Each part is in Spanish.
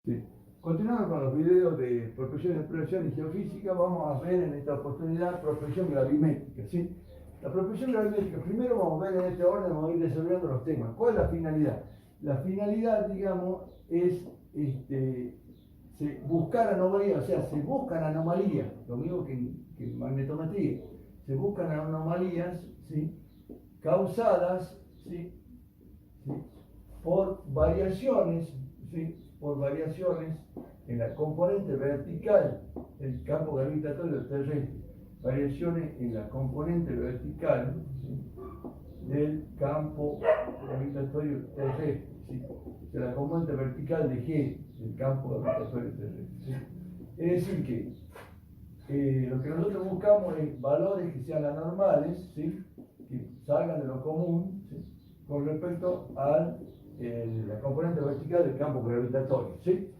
Sí. Continuando con los videos de prospección de exploración y geofísica, vamos a ver en esta oportunidad prospección gravimétrica. ¿Sí? La prospección gravimétrica, primero vamos a ver en este orden, vamos a ir desarrollando los temas. ¿Cuál es la finalidad? La finalidad, digamos, es buscar anomalías, o sea, se buscan anomalías, lo mismo que en magnetometría, se buscan anomalías, ¿sí? Causadas, ¿sí? ¿Sí? Por variaciones, ¿sí? Por variaciones en la componente vertical del campo gravitatorio terrestre, variaciones en la componente vertical, ¿sí? Del campo gravitatorio terrestre, ¿sí? De la componente vertical de G del campo gravitatorio terrestre, ¿sí? Es decir que lo que nosotros buscamos es valores que sean anormales, ¿sí? Que salgan de lo común, ¿sí? Con respecto a la componente vertical del campo gravitatorio, ¿sí?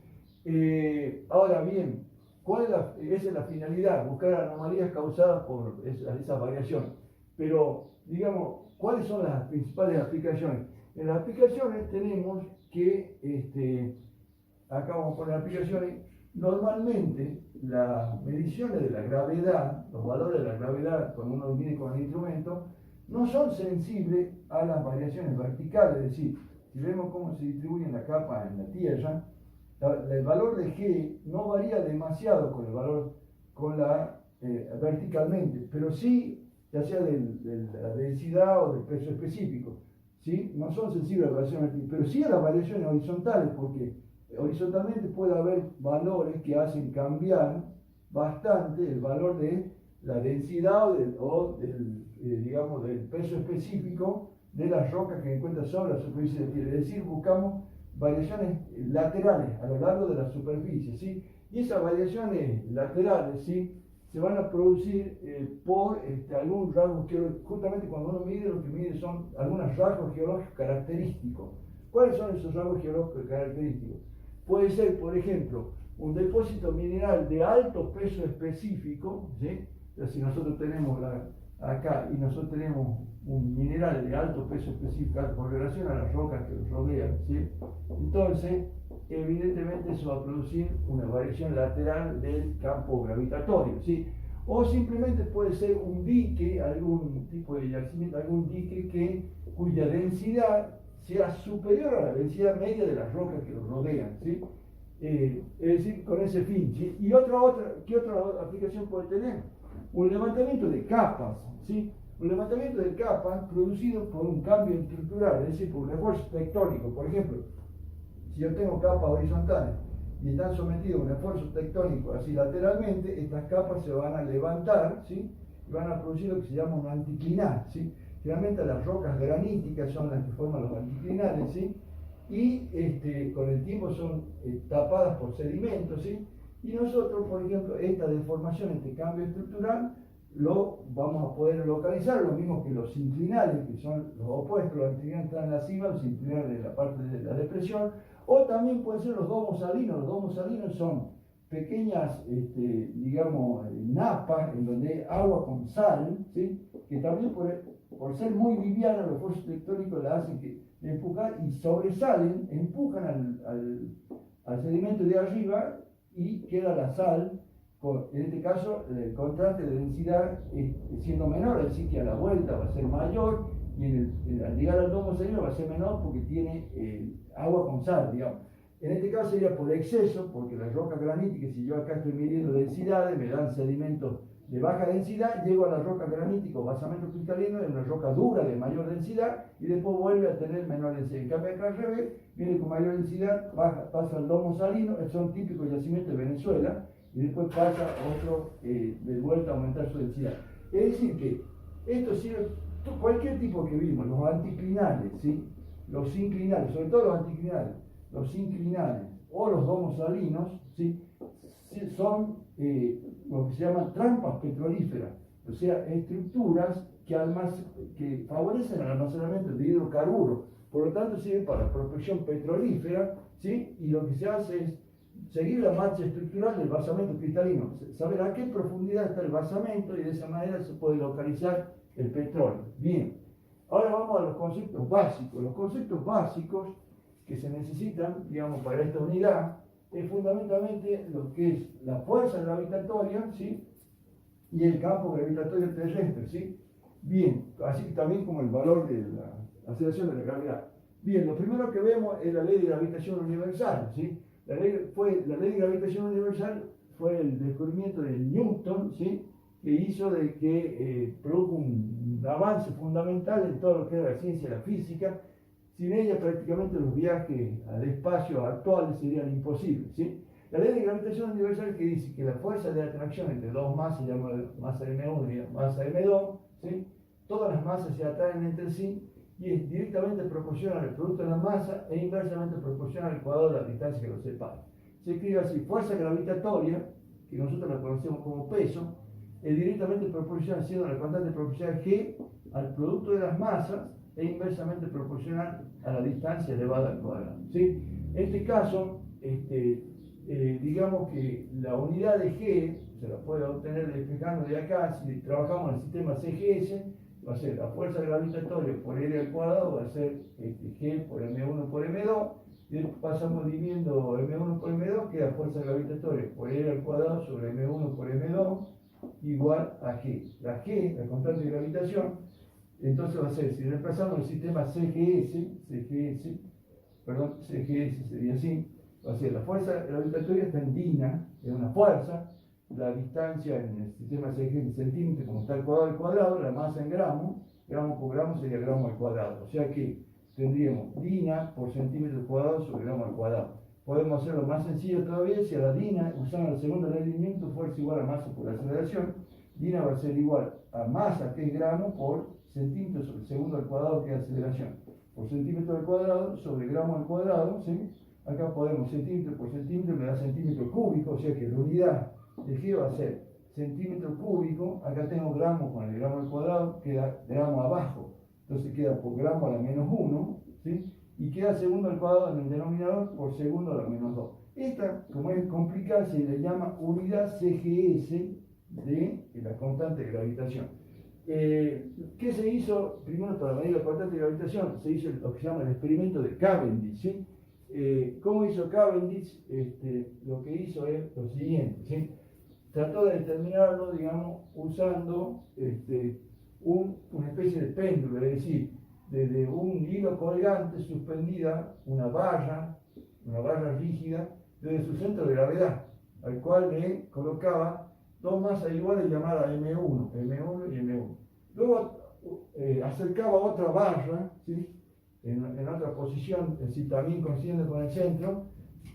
Ahora bien, esa es la finalidad, buscar anomalías causadas por esas variaciones. Pero, digamos, ¿cuáles son las principales aplicaciones? En las aplicaciones tenemos que, acá vamos a poner aplicaciones, normalmente las mediciones de la gravedad, los valores de la gravedad, cuando uno mide con el instrumento, no son sensibles a las variaciones verticales, es decir, si vemos cómo se distribuye la capa en la Tierra, el valor de G no varía demasiado con el valor verticalmente, pero sí, ya sea de la densidad o del peso específico, ¿sí? No son sensibles a las variaciones verticales, pero sí a las variaciones horizontales, porque horizontalmente puede haber valores que hacen cambiar bastante el valor de la densidad digamos, del peso específico de las rocas que encuentran sobre la superficie de la Tierra. Es decir, buscamos variaciones laterales a lo largo de la superficie, ¿sí? Y esas variaciones laterales, ¿sí? Se van a producir por algún rasgo geológico. Justamente cuando uno mide, lo que mide son algunos rasgos geológicos característicos. ¿Cuáles son esos rasgos geológicos característicos? Puede ser, por ejemplo, un depósito mineral de alto peso específico, ¿sí? O sea, si nosotros tenemos acá y nosotros tenemos un mineral de alto peso específico con relación a las rocas que los rodean, ¿sí? Entonces, evidentemente eso va a producir una variación lateral del campo gravitatorio, ¿sí? O simplemente puede ser un dique, algún tipo de yacimiento, algún dique cuya densidad sea superior a la densidad media de las rocas que los rodean, ¿sí? Es decir, con ese fin, ¿sí? ¿Y qué otra aplicación puede tener? Un levantamiento de capas, ¿sí? Un levantamiento de capas producido por un cambio estructural, es decir, por un esfuerzo tectónico. Por ejemplo, si yo tengo capas horizontales y están sometidas a un esfuerzo tectónico así lateralmente, estas capas se van a levantar, ¿sí? Y van a producir lo que se llama un anticlinal, ¿sí? Generalmente las rocas graníticas son las que forman los anticlinales, ¿sí? Y con el tiempo son tapadas por sedimentos, ¿sí? Y nosotros, por ejemplo, esta deformación, este cambio estructural, lo vamos a poder localizar, lo mismo que los sinclinales, que son los opuestos, los anticlinales están en la cima, los sinclinales en la parte de la depresión, o también pueden ser los domos salinos. Los domos salinos son pequeñas, digamos, napas en donde hay agua con sal, ¿sí? Que también por ser muy liviana, los esfuerzos tectónicos la hacen que empujar y sobresalen, empujan al sedimento de arriba y queda la sal, en este caso el contraste de densidad siendo menor, es decir que a la vuelta va a ser mayor y al llegar al domo salino va a ser menor porque tiene agua con sal, digamos. En este caso sería por exceso, porque las rocas graníticas, si yo acá estoy midiendo densidades, me dan sedimentos de baja densidad, llego a la roca granítica o basamento cristalino, es una roca dura de mayor densidad y después vuelve a tener menor densidad. En cambio acá al revés, viene con mayor densidad, pasa al domo salino, son típicos yacimientos de Venezuela, y después pasa otro de vuelta a aumentar su densidad. Es decir que esto sirve, cualquier tipo que vimos, los anticlinales, ¿sí? Los inclinales, sobre todo los anticlinales, los inclinales o los domos salinos, ¿sí? Son lo que se llaman trampas petrolíferas, o sea, estructuras que favorecen el almacenamiento de hidrocarburos, por lo tanto sirven para la prospección petrolífera, ¿sí? Y lo que se hace es seguir la marcha estructural del basamento cristalino, saber a qué profundidad está el basamento y de esa manera se puede localizar el petróleo. Bien, ahora vamos a los conceptos básicos. Los conceptos básicos que se necesitan, digamos, para esta unidad es fundamentalmente lo que es la fuerza gravitatoria, ¿sí? Y el campo gravitatorio terrestre, ¿sí? Bien, así también como el valor de la aceleración de la gravedad. Bien, lo primero que vemos es la ley de gravitación universal, ¿sí? La ley de gravitación universal fue el descubrimiento de Newton, ¿sí? Que hizo de que produjo un avance fundamental en todo lo que era la ciencia y la física. Sin ella prácticamente los viajes al espacio actuales serían imposibles, ¿sí? La ley de gravitación universal que dice que la fuerza de atracción entre dos masas, llamada masa M1 y masa M2, ¿sí? Todas las masas se atraen entre sí y es directamente proporcional al producto de la masa e inversamente proporcional al cuadrado de la distancia que los separa. Se escribe así: fuerza gravitatoria, que nosotros la conocemos como peso, es directamente proporcional, siendo la constante proporcional G al producto de las masas e inversamente proporcional a la distancia elevada al cuadrado, ¿sí? En este caso, digamos que la unidad de G se la puede obtener despejando de acá. Si trabajamos en el sistema CGS, va a ser la fuerza gravitatoria por L al cuadrado, va a ser G por M1 por M2, y pasamos dividiendo M1 por M2, queda fuerza gravitatoria por L al cuadrado sobre M1 por M2 igual a G. La G, la constante de gravitación, entonces va a ser, si reemplazamos el sistema CGS sería así, va a ser la fuerza gravitatoria está en dina, es una fuerza, la distancia en el sistema CGS en centímetros, como está el cuadrado al cuadrado, la masa en gramos, gramo por gramo sería gramo al cuadrado, o sea que tendríamos dina por centímetro cuadrado sobre gramo al cuadrado. Podemos hacerlo más sencillo todavía: si a la dina, usando la segunda ley de Newton, fuerza igual a masa por aceleración, dina va a ser igual a masa, que es gramo, por centímetro sobre segundo al cuadrado, que es aceleración, por centímetro al cuadrado sobre gramo al cuadrado, ¿sí? Acá podemos centímetro por centímetro, me da centímetro cúbico, o sea que la unidad de G va a ser centímetro cúbico. Acá tengo gramo con el gramo al cuadrado, queda gramo abajo, entonces queda por gramo a la menos 1, ¿sí? Y queda segundo al cuadrado en el denominador por segundo a la menos 2. Esta, como es complicada, se le llama unidad CGS de la constante de gravitación. ¿Qué se hizo? Primero, para medir la constante de gravitación, se hizo lo que se llama el experimento de Cavendish, ¿sí? ¿Cómo hizo Cavendish? Lo que hizo es lo siguiente, ¿sí? Trató de determinarlo, digamos, usando una especie de péndulo, es decir, desde un hilo colgante suspendida una barra rígida, desde su centro de gravedad, al cual le colocaba dos masas iguales llamadas M1 y M1. Luego acercaba otra barra, ¿sí? en otra posición, es decir, también coincidiendo con el centro.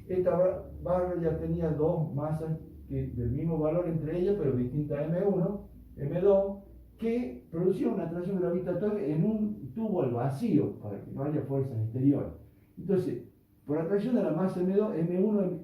Esta barra ya tenía dos masas del mismo valor entre ellas, pero distintas: M1, M2, que producían una atracción gravitatoria en un tubo al vacío para que no haya fuerzas exteriores. Entonces, por atracción de la masa M1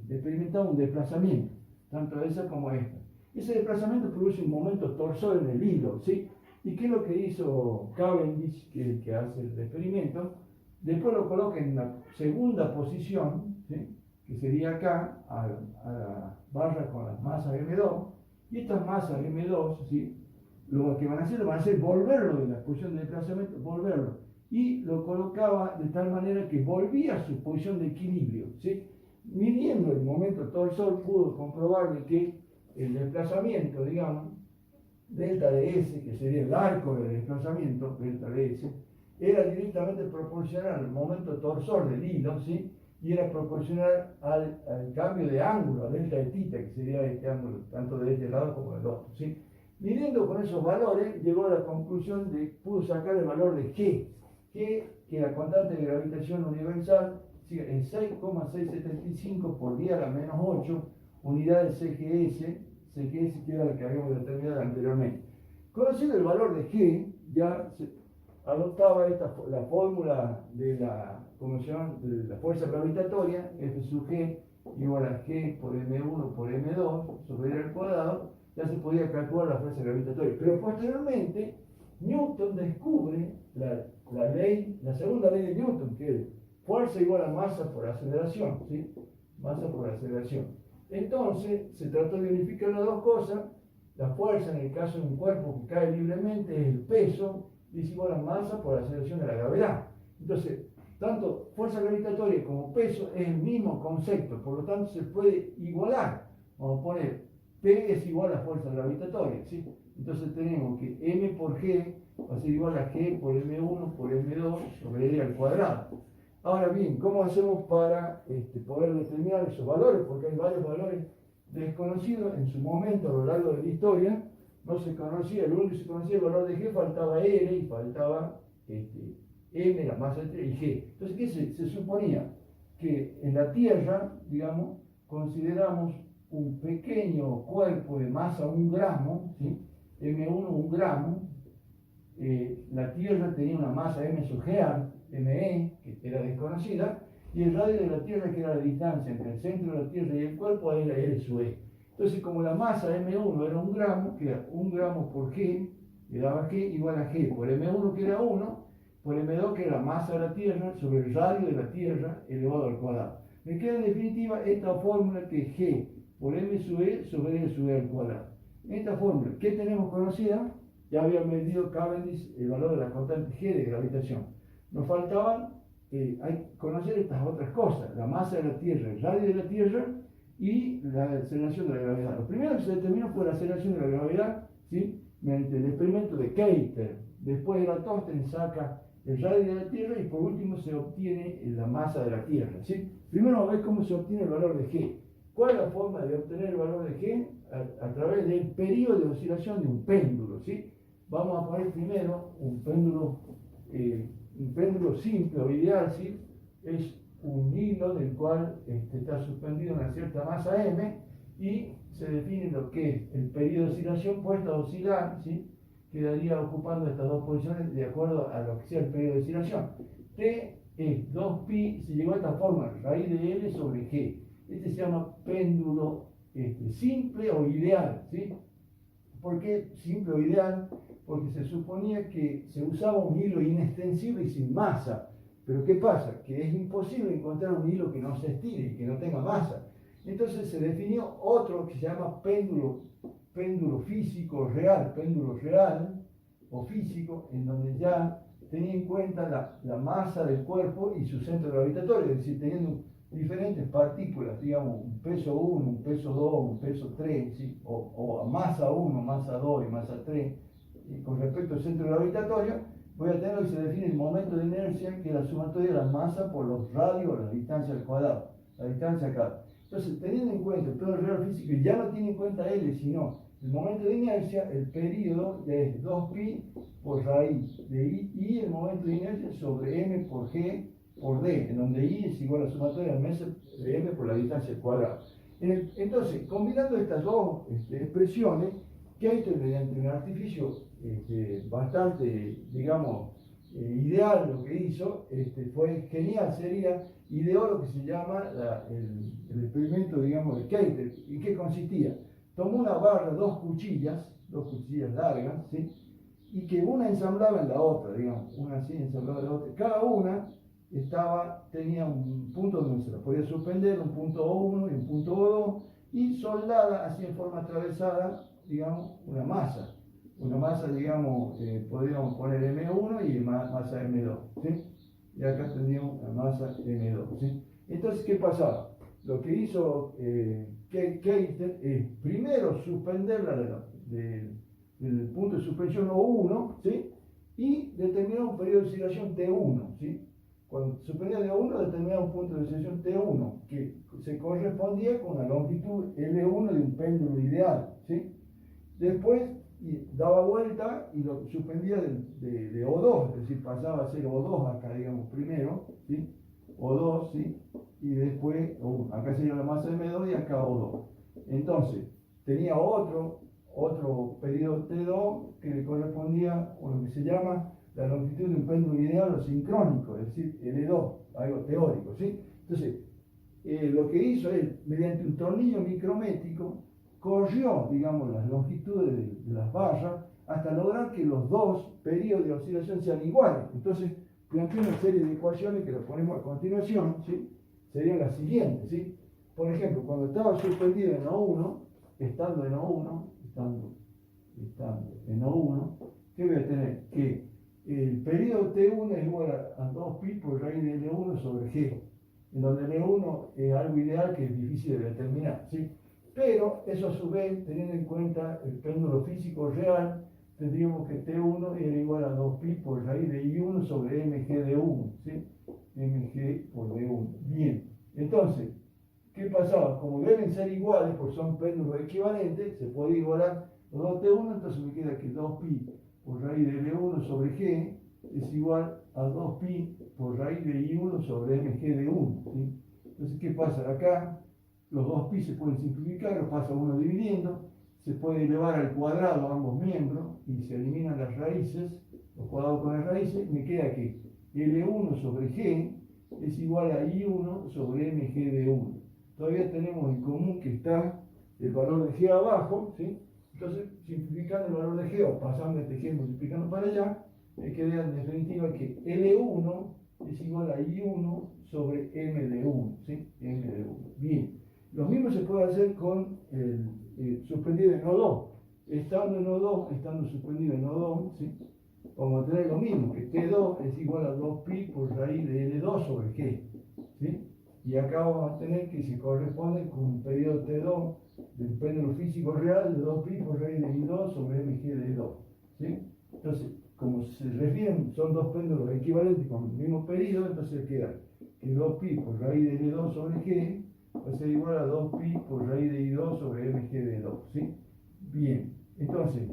experimentaba un desplazamiento, tanto esa como esta. Ese desplazamiento produce un momento torsor en el hilo, ¿sí? ¿Y qué es lo que hizo Cavendish, que es el que hace el experimento? Después lo coloca en la segunda posición, ¿sí? Que sería acá, a la barra con las masas M2, y estas masas M2, ¿sí? Lo que van a hacer volverlo de la posición de desplazamiento, volverlo, y lo colocaba de tal manera que volvía a su posición de equilibrio, ¿sí? Midiendo el momento torsor, pudo comprobar de que el desplazamiento, digamos, delta de S, que sería el arco del desplazamiento, delta de S, era directamente proporcional al momento torsor del hilo, ¿sí? Y era proporcional al cambio de ángulo, a delta de tita, que sería este ángulo, tanto de este lado como del otro, ¿sí? Midiendo con esos valores, llegó a la conclusión pudo sacar el valor de G, que la constante de gravitación universal en 6,675 por 10 a la menos 8 unidades CGS que era la que habíamos determinado anteriormente. Conociendo el valor de G, ya se adoptaba la fórmula de la fuerza gravitatoria, F sub G igual a G por M1 por M2 sobre R al cuadrado. Ya se podía calcular la fuerza gravitatoria. Pero posteriormente, Newton descubre la segunda ley de Newton, que es fuerza igual a masa por aceleración, ¿sí? Masa por aceleración. Entonces, se trató de unificar las dos cosas. La fuerza, en el caso de un cuerpo que cae libremente, es el peso, y es igual a masa por aceleración de la gravedad. Entonces, tanto fuerza gravitatoria como peso es el mismo concepto, por lo tanto se puede igualar. Vamos a poner P es igual a fuerza gravitatoria, ¿sí? Entonces tenemos que M por G va a ser igual a G por M1 por M2 sobre L al cuadrado. Ahora bien, ¿cómo hacemos para poder determinar esos valores? Porque hay varios valores desconocidos en su momento a lo largo de la historia. No se conocía, el único que se conocía el valor de G, faltaba L y faltaba M, la masa de y G. Entonces, ¿qué se suponía? Que en la Tierra, digamos, consideramos un pequeño cuerpo de masa 1 gramo, ¿sí? M1 1 gramo, la Tierra tenía una masa M sub G, ME, que era desconocida, y el radio de la Tierra, que era la distancia entre el centro de la Tierra y el cuerpo, era L sub E. Entonces, como la masa M1 era 1 gramo, que era 1 gramo por G, le daba G igual a G por M1, que era 1, por M2, que era la masa de la Tierra, sobre el radio de la Tierra elevado al cuadrado. Me queda en definitiva esta fórmula que es G por M sub E sobre L sub E al cuadrado. Esta fórmula, ¿qué tenemos conocida? Ya había medido Cavendish el valor de la constante G de gravitación. Nos faltaban conocer estas otras cosas, la masa de la Tierra, el radio de la Tierra y la aceleración de la gravedad. Lo primero que se determinó fue la aceleración de la gravedad, ¿sí? Mediante el experimento de Keiter. Después Eratosthenes saca el radio de la Tierra y por último se obtiene la masa de la Tierra, ¿sí? Primero vamos a ver cómo se obtiene el valor de G. ¿Cuál es la forma de obtener el valor de G? A través del periodo de oscilación de un péndulo, ¿sí? Vamos a poner primero un péndulo simple o ideal, ¿sí? Es un hilo del cual está suspendido una cierta masa M y se define lo que es el periodo de oscilación puesto a oscilar, ¿sí? Quedaría ocupando estas dos posiciones de acuerdo a lo que sea el periodo de oscilación. T es 2pi, se llegó a esta forma, raíz de L sobre G. Este se llama péndulo simple o ideal, ¿sí? ¿Por qué simple o ideal? Porque se suponía que se usaba un hilo inextensible y sin masa. Pero ¿qué pasa? Que es imposible encontrar un hilo que no se estire y que no tenga masa. Entonces se definió otro que se llama péndulo físico real, péndulo real o físico, en donde ya tenía en cuenta la masa del cuerpo y su centro gravitatorio, es decir, teniendo diferentes partículas, digamos, un peso 1, un peso 2, un peso 3, ¿sí? o masa 1, masa 2 y masa 3, y con respecto al centro gravitatorio, voy a tener lo que se define el momento de inercia, que es la sumatoria de la masa por los radios, la distancia al cuadrado, la distancia acá. Entonces, teniendo en cuenta el plano real físico, ya no tiene en cuenta L, sino el momento de inercia, el periodo es 2pi por raíz de I, y el momento de inercia sobre M por G por D, en donde I es igual a la sumatoria de M por la distancia al cuadrado. Entonces, combinando estas dos expresiones, Keiter, mediante un artificio bastante, digamos, ideal, lo que hizo, fue genial, ideó lo que se llama el experimento, digamos, de Keiter. ¿En qué consistía? Tomó una barra, dos cuchillas largas, ¿sí? Y que una ensamblaba en la otra, digamos, una así ensamblaba en la otra. Cada una tenía un punto donde se la podía suspender, un punto O1 y un punto O2, y soldada así en forma atravesada, digamos, una masa, digamos, podríamos poner M1 y masa M2, ¿sí? Y acá tendríamos la masa M2, ¿sí? Entonces, ¿qué pasaba? Lo que hizo Keiter es primero suspenderla del punto de suspensión O1, ¿sí? Y determinar un periodo de oscilación T1, ¿sí? Cuando suspendía de O1, determinaba un punto de oscilación T1, que se correspondía con la longitud L1 de un péndulo ideal, ¿sí? Después daba vuelta y lo suspendía de O2, es decir, pasaba a ser O2 acá, digamos, primero, ¿sí? O2, ¿sí? Y después, acá sería la masa M2 y acá O2. Entonces, tenía otro periodo T2 que le correspondía a lo que se llama la longitud de un péndulo ideal o sincrónico, es decir, L2, algo teórico, ¿sí? Entonces, lo que hizo es, mediante un tornillo micrométrico, corrió, digamos, las longitudes de las barras hasta lograr que los dos periodos de oscilación sean iguales. Entonces, planteó una serie de ecuaciones que las ponemos a continuación, ¿sí? Serían las siguientes, ¿sí? Por ejemplo, cuando estaba suspendido en O1, estando en O1, ¿qué voy a tener? Que el periodo T1 es igual a 2pi por raíz de L1 sobre G, en donde L1 es algo ideal que es difícil de determinar, ¿sí? Pero eso a su vez, teniendo en cuenta el péndulo físico real, tendríamos que T1 era igual a 2pi por raíz de I1 sobre mg de 1, ¿sí? Mg por D1. Bien, entonces, ¿qué pasaba? Como deben ser iguales, porque son péndulos equivalentes, se puede igualar los dos T1, entonces me queda que 2pi por raíz de L1 sobre G es igual a 2pi por raíz de I1 sobre mg de 1, ¿sí? Entonces, ¿qué pasa? Acá los 2pi se pueden simplificar, los pasa uno dividiendo, se puede elevar al cuadrado ambos miembros y se eliminan las raíces, los cuadrados con las raíces, me queda que L1 sobre G es igual a I1 sobre mg de 1. Todavía tenemos en común que está el valor de G abajo, ¿sí? Entonces, simplificando el valor de G o pasando este G multiplicando para allá, me queda en definitiva que L1 es igual a I1 sobre M de 1, ¿sí? M de 1. Bien. Lo mismo se puede hacer con el suspendido en O2. Estando en O2, estando suspendido en O2, ¿sí? Vamos a tener lo mismo, que T2 es igual a 2pi por raíz de L2 sobre G, ¿sí? Y acá vamos a tener que se corresponde con un periodo T2 del péndulo físico real de 2pi por raíz de I2 sobre mg de 2, ¿sí? Entonces, como se refieren, son dos péndulos equivalentes con el mismo periodo, entonces queda que 2pi por raíz de L2 sobre G va a ser igual a 2pi por raíz de I2 sobre mg de 2, ¿sí? Bien, entonces,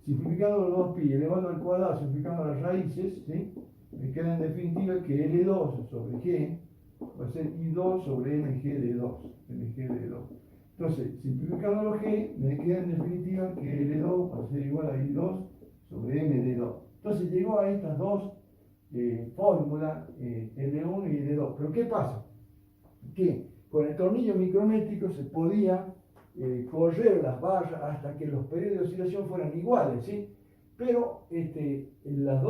simplificando los 2pi, elevando al cuadrado, simplificando las raíces, ¿sí? Me queda en definitiva que L2 sobre G va a ser I2 sobre mg de 2, mg de 2. Entonces, simplificando los G, me queda en definitiva que L2 va a ser igual a I2 sobre m de 2. Entonces llegó a estas dos fórmulas, L1 y L2. Pero ¿qué pasa? Que con el tornillo micrométrico se podía correr las barras hasta que los periodos de oscilación fueran iguales, ¿sí? Pero las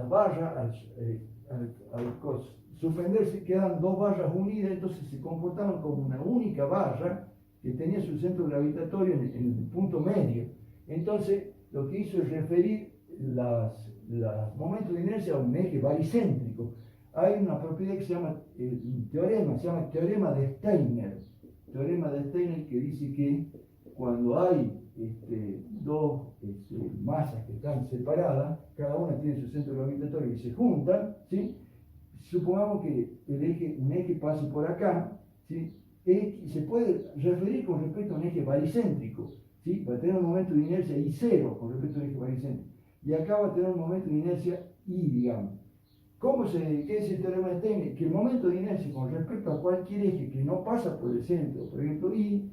barras al suspenderse quedan dos barras unidas, entonces se comportaban como una única barra que tenía su centro gravitatorio en el punto medio. Entonces lo que hizo es referir los momentos de inercia a un eje baricéntrico. Hay una propiedad que se llama teorema de Steiner. Teorema de Steiner que dice que cuando hay dos masas que están separadas, cada una tiene su centro gravitatorio y se juntan, ¿sí? Supongamos que un eje pase por acá, ¿sí? Se puede referir con respecto a un eje baricéntrico, ¿sí? Va a tener un momento de inercia I0 con respecto al eje baricéntrico. Y acá va a tener un momento de inercia I, digamos. ¿Qué es el teorema de Steiner? Que el momento de inercia con respecto a cualquier eje que no pasa por el centro, por ejemplo I,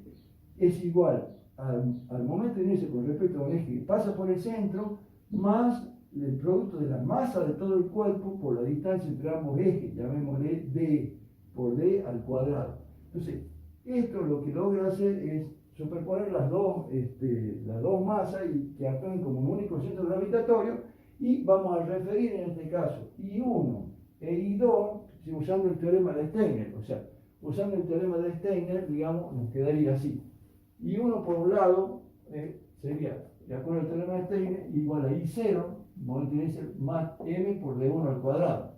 es igual al momento de inercia con respecto a un eje que pasa por el centro, más el producto de la masa de todo el cuerpo por la distancia entre ambos ejes, llamémosle D por D al cuadrado. Entonces, esto lo que logra hacer es superponer las dos masas y que actúen como un único centro gravitatorio, y vamos a referir en este caso I1 e I2 usando el teorema de Steiner. O sea, usando el teorema de Steiner, digamos, nos quedaría así. I1 por un lado sería, de acuerdo al teorema de Steiner, igual a I0, momento de inercia, más m por D1 al cuadrado.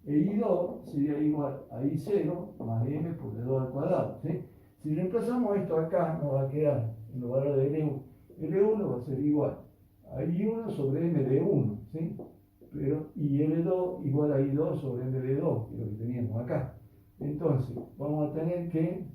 E I2 sería igual a I0 más m por D2 al cuadrado, ¿sí? Si reemplazamos esto acá, nos va a quedar en los valores de L1. L1 va a ser igual a I1 sobre m de 1, ¿sí? Y L2 igual a I2 sobre m de 2, que es lo que teníamos acá. Entonces, vamos a tener que,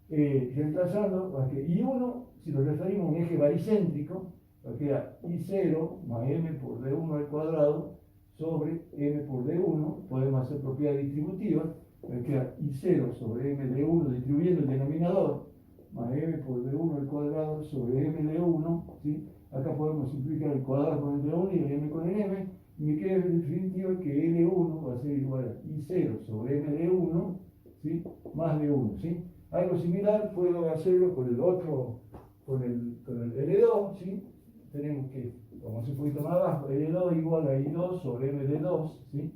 reemplazando, a que I1, si lo referimos a un eje baricéntrico, va a quedar I0 más m por D1 al cuadrado sobre m por D1, podemos hacer propiedad distributiva, va a quedar I0 sobre m de 1 distribuyendo el denominador, más m por D1 al cuadrado sobre m de 1, ¿sí? Acá podemos simplificar el cuadrado con el D1 y el m con el m, y me queda en definitiva que L1 va a ser igual a I0 sobre m de 1, ¿sí? Más de 1, ¿sí? Algo similar puedo hacerlo con el otro, con el L2, ¿sí? Tenemos que, vamos a hacer un poquito más abajo, L2 igual a I2 sobre m de 2, ¿sí?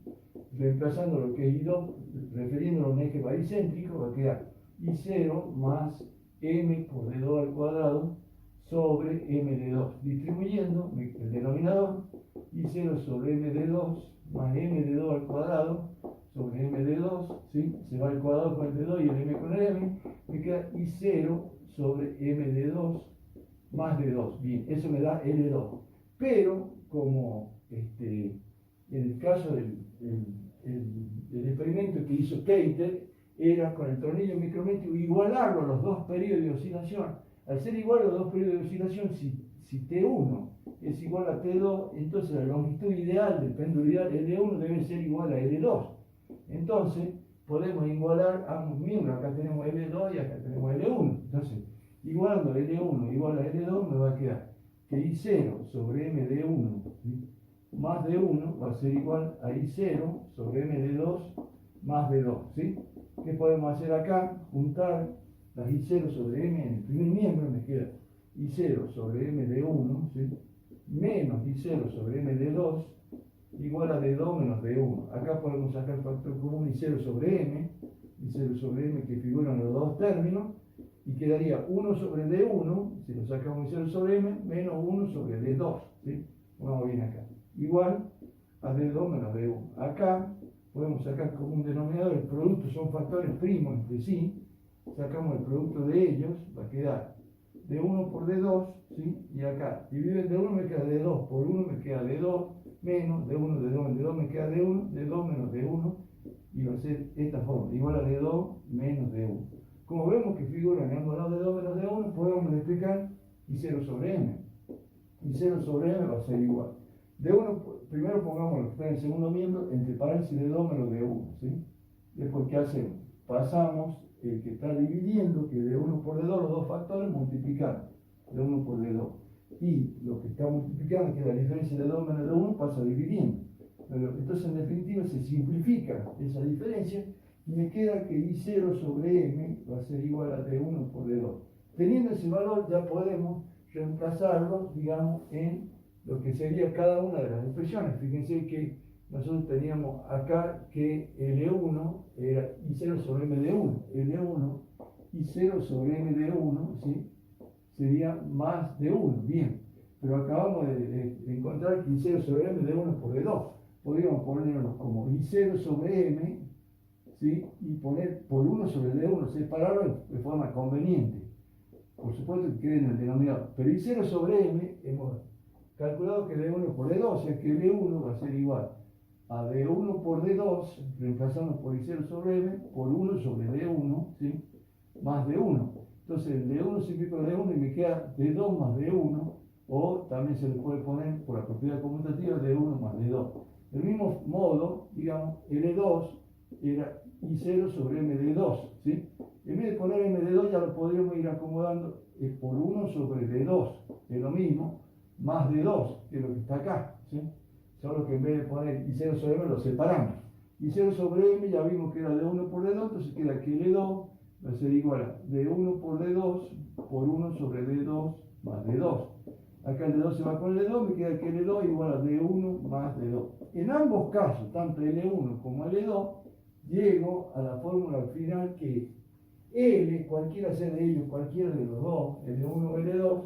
Reemplazando lo que es I2, refiriéndolo a un eje baricéntrico, va a quedar I0 más m por D2 al cuadrado sobre m de 2, distribuyendo el denominador I0 sobre m de 2 más m de 2 al cuadrado sobre m de 2, ¿sí? Se va al cuadrado con el de 2 y el m con el m, me queda i0 sobre m de 2 más de 2. Bien, eso me da L2. Pero, como en el caso del experimento que hizo Keiter, era con el tornillo micrométrico igualarlo a los dos periodos de oscilación. Al ser igual a los dos periodos de oscilación, si T1 es igual a T2, entonces la longitud ideal del péndulo ideal L1 debe ser igual a L2. Entonces, podemos igualar ambos miembros. Acá tenemos L2 y acá tenemos L1. Entonces, igualando L1 igual a L2, me va a quedar que I0 sobre M de 1, ¿sí? Más de 1 va a ser igual a I0 sobre M de 2 más de 2, ¿sí? ¿Qué podemos hacer acá? Juntar las I0 sobre M en el primer miembro, me queda I0 sobre M de 1, ¿sí? Menos I0 sobre M de 2 igual a D2 menos D1. Acá podemos sacar el factor común I0 sobre M que figura en los dos términos, y quedaría 1 sobre D1, si lo sacamos I0 sobre M, menos 1 sobre D2, ¿sí? Vamos bien acá. Igual a D2 menos D1. Acá podemos sacar como un denominador, el producto son factores primos entre sí, sacamos el producto de ellos, va a quedar D1 por D2, ¿sí? Y acá, dividido en D1 me queda D2 por 1, me queda D2 menos D1, D2, D2 me queda D1, D2 menos D1, y va a ser esta forma, igual a D2 menos D1. Como vemos que figuran en ambos lados D2 menos D1, podemos multiplicar I0 sobre M. I0 sobre M va a ser igual. D1, primero pongamos lo que está en el segundo miembro, entre paréntesis D2 menos D1, ¿sí? Después, ¿qué hacemos? Pasamos el que está dividiendo, que D1 por D2, los dos factores, multiplicar D1 por D2. Y lo que está multiplicando, que es la diferencia de D2 menos D1, pasa dividiendo. Pero, entonces, en definitiva, se simplifica esa diferencia y me queda que I0 sobre M va a ser igual a D1 por D2. Teniendo ese valor, ya podemos reemplazarlo, digamos, en lo que sería cada una de las expresiones. Fíjense que nosotros teníamos acá que L1 era I0 sobre M de 1. L1, I0 sobre M de 1, ¿sí? Sería más de 1, bien. Pero acabamos de encontrar que I0 sobre M de 1 por D2. Podríamos ponerlo como I0 sobre M, ¿sí? Y poner por 1 sobre D1, separarlo de forma conveniente. Por supuesto que quede en el denominador. Pero I0 sobre M hemos calculado que D1 por D2, o sea que D1 va a ser igual a D1 por D2, reemplazando por I0 sobre M, por 1 sobre D1, ¿sí? Más D1. Entonces el D1 simplifica D1 y me queda D2 más D1, o también se le puede poner por la propiedad conmutativa D1 más D2. Del mismo modo, digamos, L2 era I0 sobre M de 2, ¿sí? En vez de poner M de 2 ya lo podríamos ir acomodando por 1 sobre D2, es lo mismo, más D2, que es lo que está acá, ¿sí? Solo que en vez de poner I0 sobre M lo separamos. I0 sobre M ya vimos que era D1 por D2, entonces queda que L2 va a ser igual a D1 por D2 por 1 sobre D2 más D2. Acá el D2 se va con el D2, me queda que L2 igual a D1 más D2. En ambos casos, tanto L1 como L2, llego a la fórmula final que L, cualquiera sea de ellos, cualquiera de los dos, L1 o L2,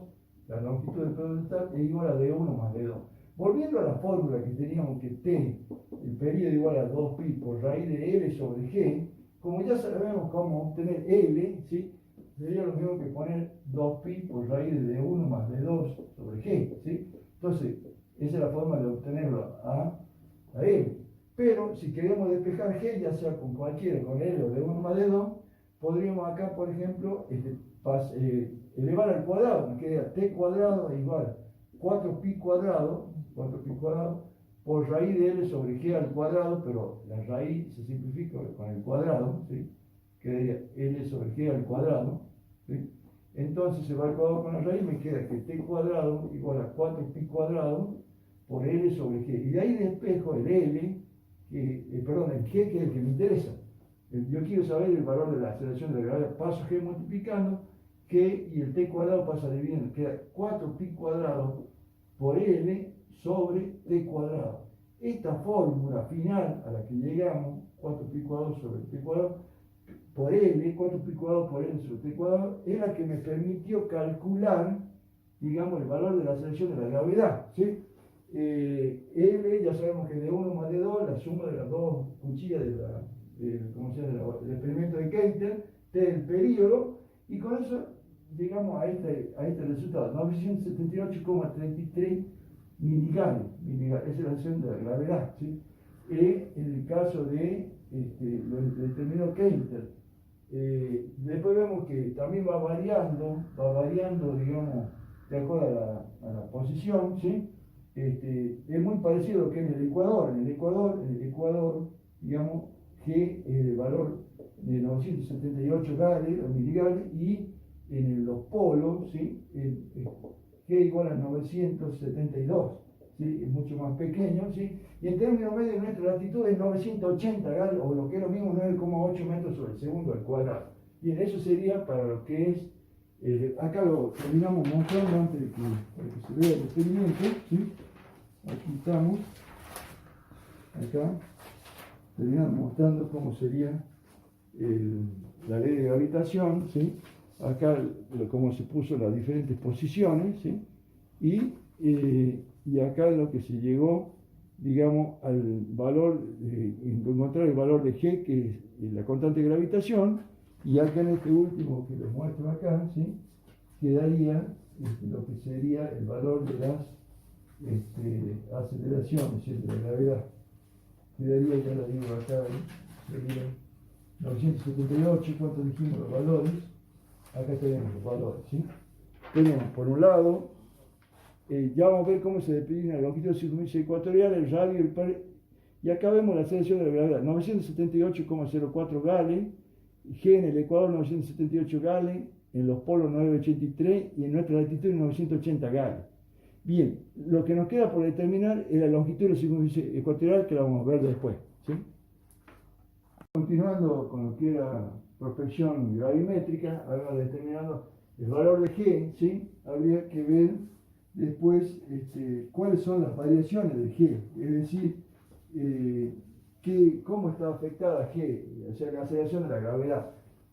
la longitud del producto es igual a D1 más D2. Volviendo a la fórmula que teníamos que T, el periodo igual a 2pi por raíz de L sobre G, como ya sabemos cómo obtener L, ¿sí? Sería lo mismo que poner 2pi por raíz de D1 más D2 sobre G, ¿sí? Entonces, esa es la forma de obtenerlo a L. Pero si queremos despejar G, ya sea con cualquiera, con L o D1 más D2, podríamos acá, por ejemplo, elevar al cuadrado, me queda T cuadrado igual 4pi cuadrado por raíz de L sobre G al cuadrado, pero la raíz se simplifica con el cuadrado, ¿sí? Quedaría L sobre G al cuadrado, ¿sí? Entonces se va al cuadrado con la raíz, me queda que T cuadrado igual a 4pi cuadrado por L sobre G. Y de ahí despejo el L, el G, que es el que me interesa. Yo quiero saber el valor de la aceleración de la gravedad. Paso G multiplicando, G y el T cuadrado pasa dividiendo. Queda 4pi cuadrado por L sobre T cuadrado. Esta fórmula final a la que llegamos, 4pi cuadrado sobre T cuadrado, por L, 4pi cuadrado por L sobre T cuadrado, es la que me permitió calcular, digamos, el valor de la aceleración de la gravedad, ¿sí? L, ya sabemos que de 1 más de 2, la suma de las dos cuchillas ¿cómo se llama? El experimento de Keitel, T el periodo, y con eso llegamos a este resultado, 978,33 miligales, esa es la acción de la gravedad, ¿sí? En el caso de lo determinó Keitel. Después vemos que también va variando, digamos, de acuerdo a la posición, ¿sí? Es muy parecido a lo que en el Ecuador. En el Ecuador, digamos, G es el valor de 978 gales o miligales, y en los polos, ¿sí? G igual a 972, ¿sí? Es mucho más pequeño, ¿sí? Y en términos medios nuestra latitud es 980 gales, o lo que es lo mismo 9,8 metros sobre el segundo al cuadrado. Bien, eso sería para lo que es, acá lo terminamos mostrando antes de que, para que se vea el experimento, ¿sí? Aquí estamos, acá, terminamos mostrando cómo sería la ley de gravitación, ¿sí? Acá cómo se puso las diferentes posiciones, ¿sí? Y acá lo que se llegó, digamos, al valor, encontrar el valor de G, que es la constante de gravitación, y acá en este último que les muestro acá, ¿sí? Quedaría lo que sería el valor de las aceleraciones, ¿sí? De la gravedad. Quedaría, ya lo digo acá, sería 978, ¿cuánto dijimos los valores? Acá tenemos los valores, ¿sí? Tenemos, por un lado, ya vamos a ver cómo se define la longitud circunferencia ecuatorial, el radio, y acá vemos la aceleración de la gravedad, 978,04 gales, G en el Ecuador 978 gales, en los polos 983 y en nuestra latitud 980 gales. Bien, lo que nos queda por determinar es la longitud de la circunferencia ecuatorial, que la vamos a ver después, ¿sí? Continuando con lo que era prospección gravimétrica, ahora determinando el valor de G, ¿sí? Habría que ver después cuáles son las variaciones de G, es decir, cómo está afectada G, o sea, la aceleración de la gravedad.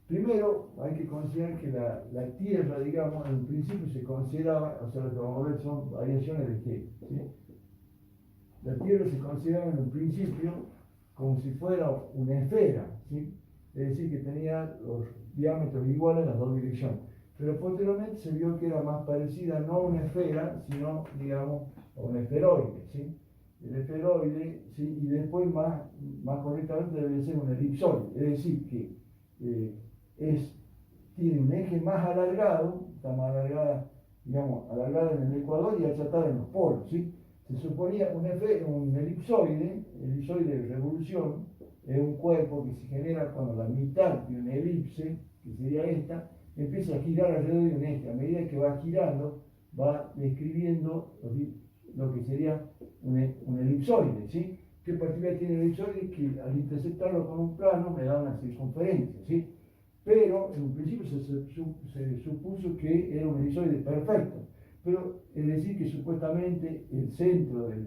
Primero hay que considerar que la Tierra, digamos, en principio se consideraba, o sea, lo que vamos a ver son variaciones de G, ¿sí? La Tierra se consideraba en un principio como si fuera una esfera, ¿sí? Es decir, que tenía los diámetros iguales en las dos direcciones. Pero posteriormente se vio que era más parecida no a una esfera, sino, digamos, a un esferoide, ¿sí? El esferoide, ¿sí? Y después más correctamente debe ser un elipsoide, es decir, que tiene un eje más alargado, está más alargada, digamos, alargada en el ecuador y achatada en los polos, ¿sí? Se suponía un elipsoide de revolución, es un cuerpo que se genera cuando la mitad de una elipse, que sería esta, empieza a girar alrededor de un eje. A medida que va girando, va describiendo lo que sería un elipsoide, ¿sí? ¿Qué particularidad tiene el elipsoide? Que al interceptarlo con un plano me da una circunferencia, ¿sí? Pero en un principio se supuso que era un elipsoide perfecto. Pero es decir que supuestamente el centro de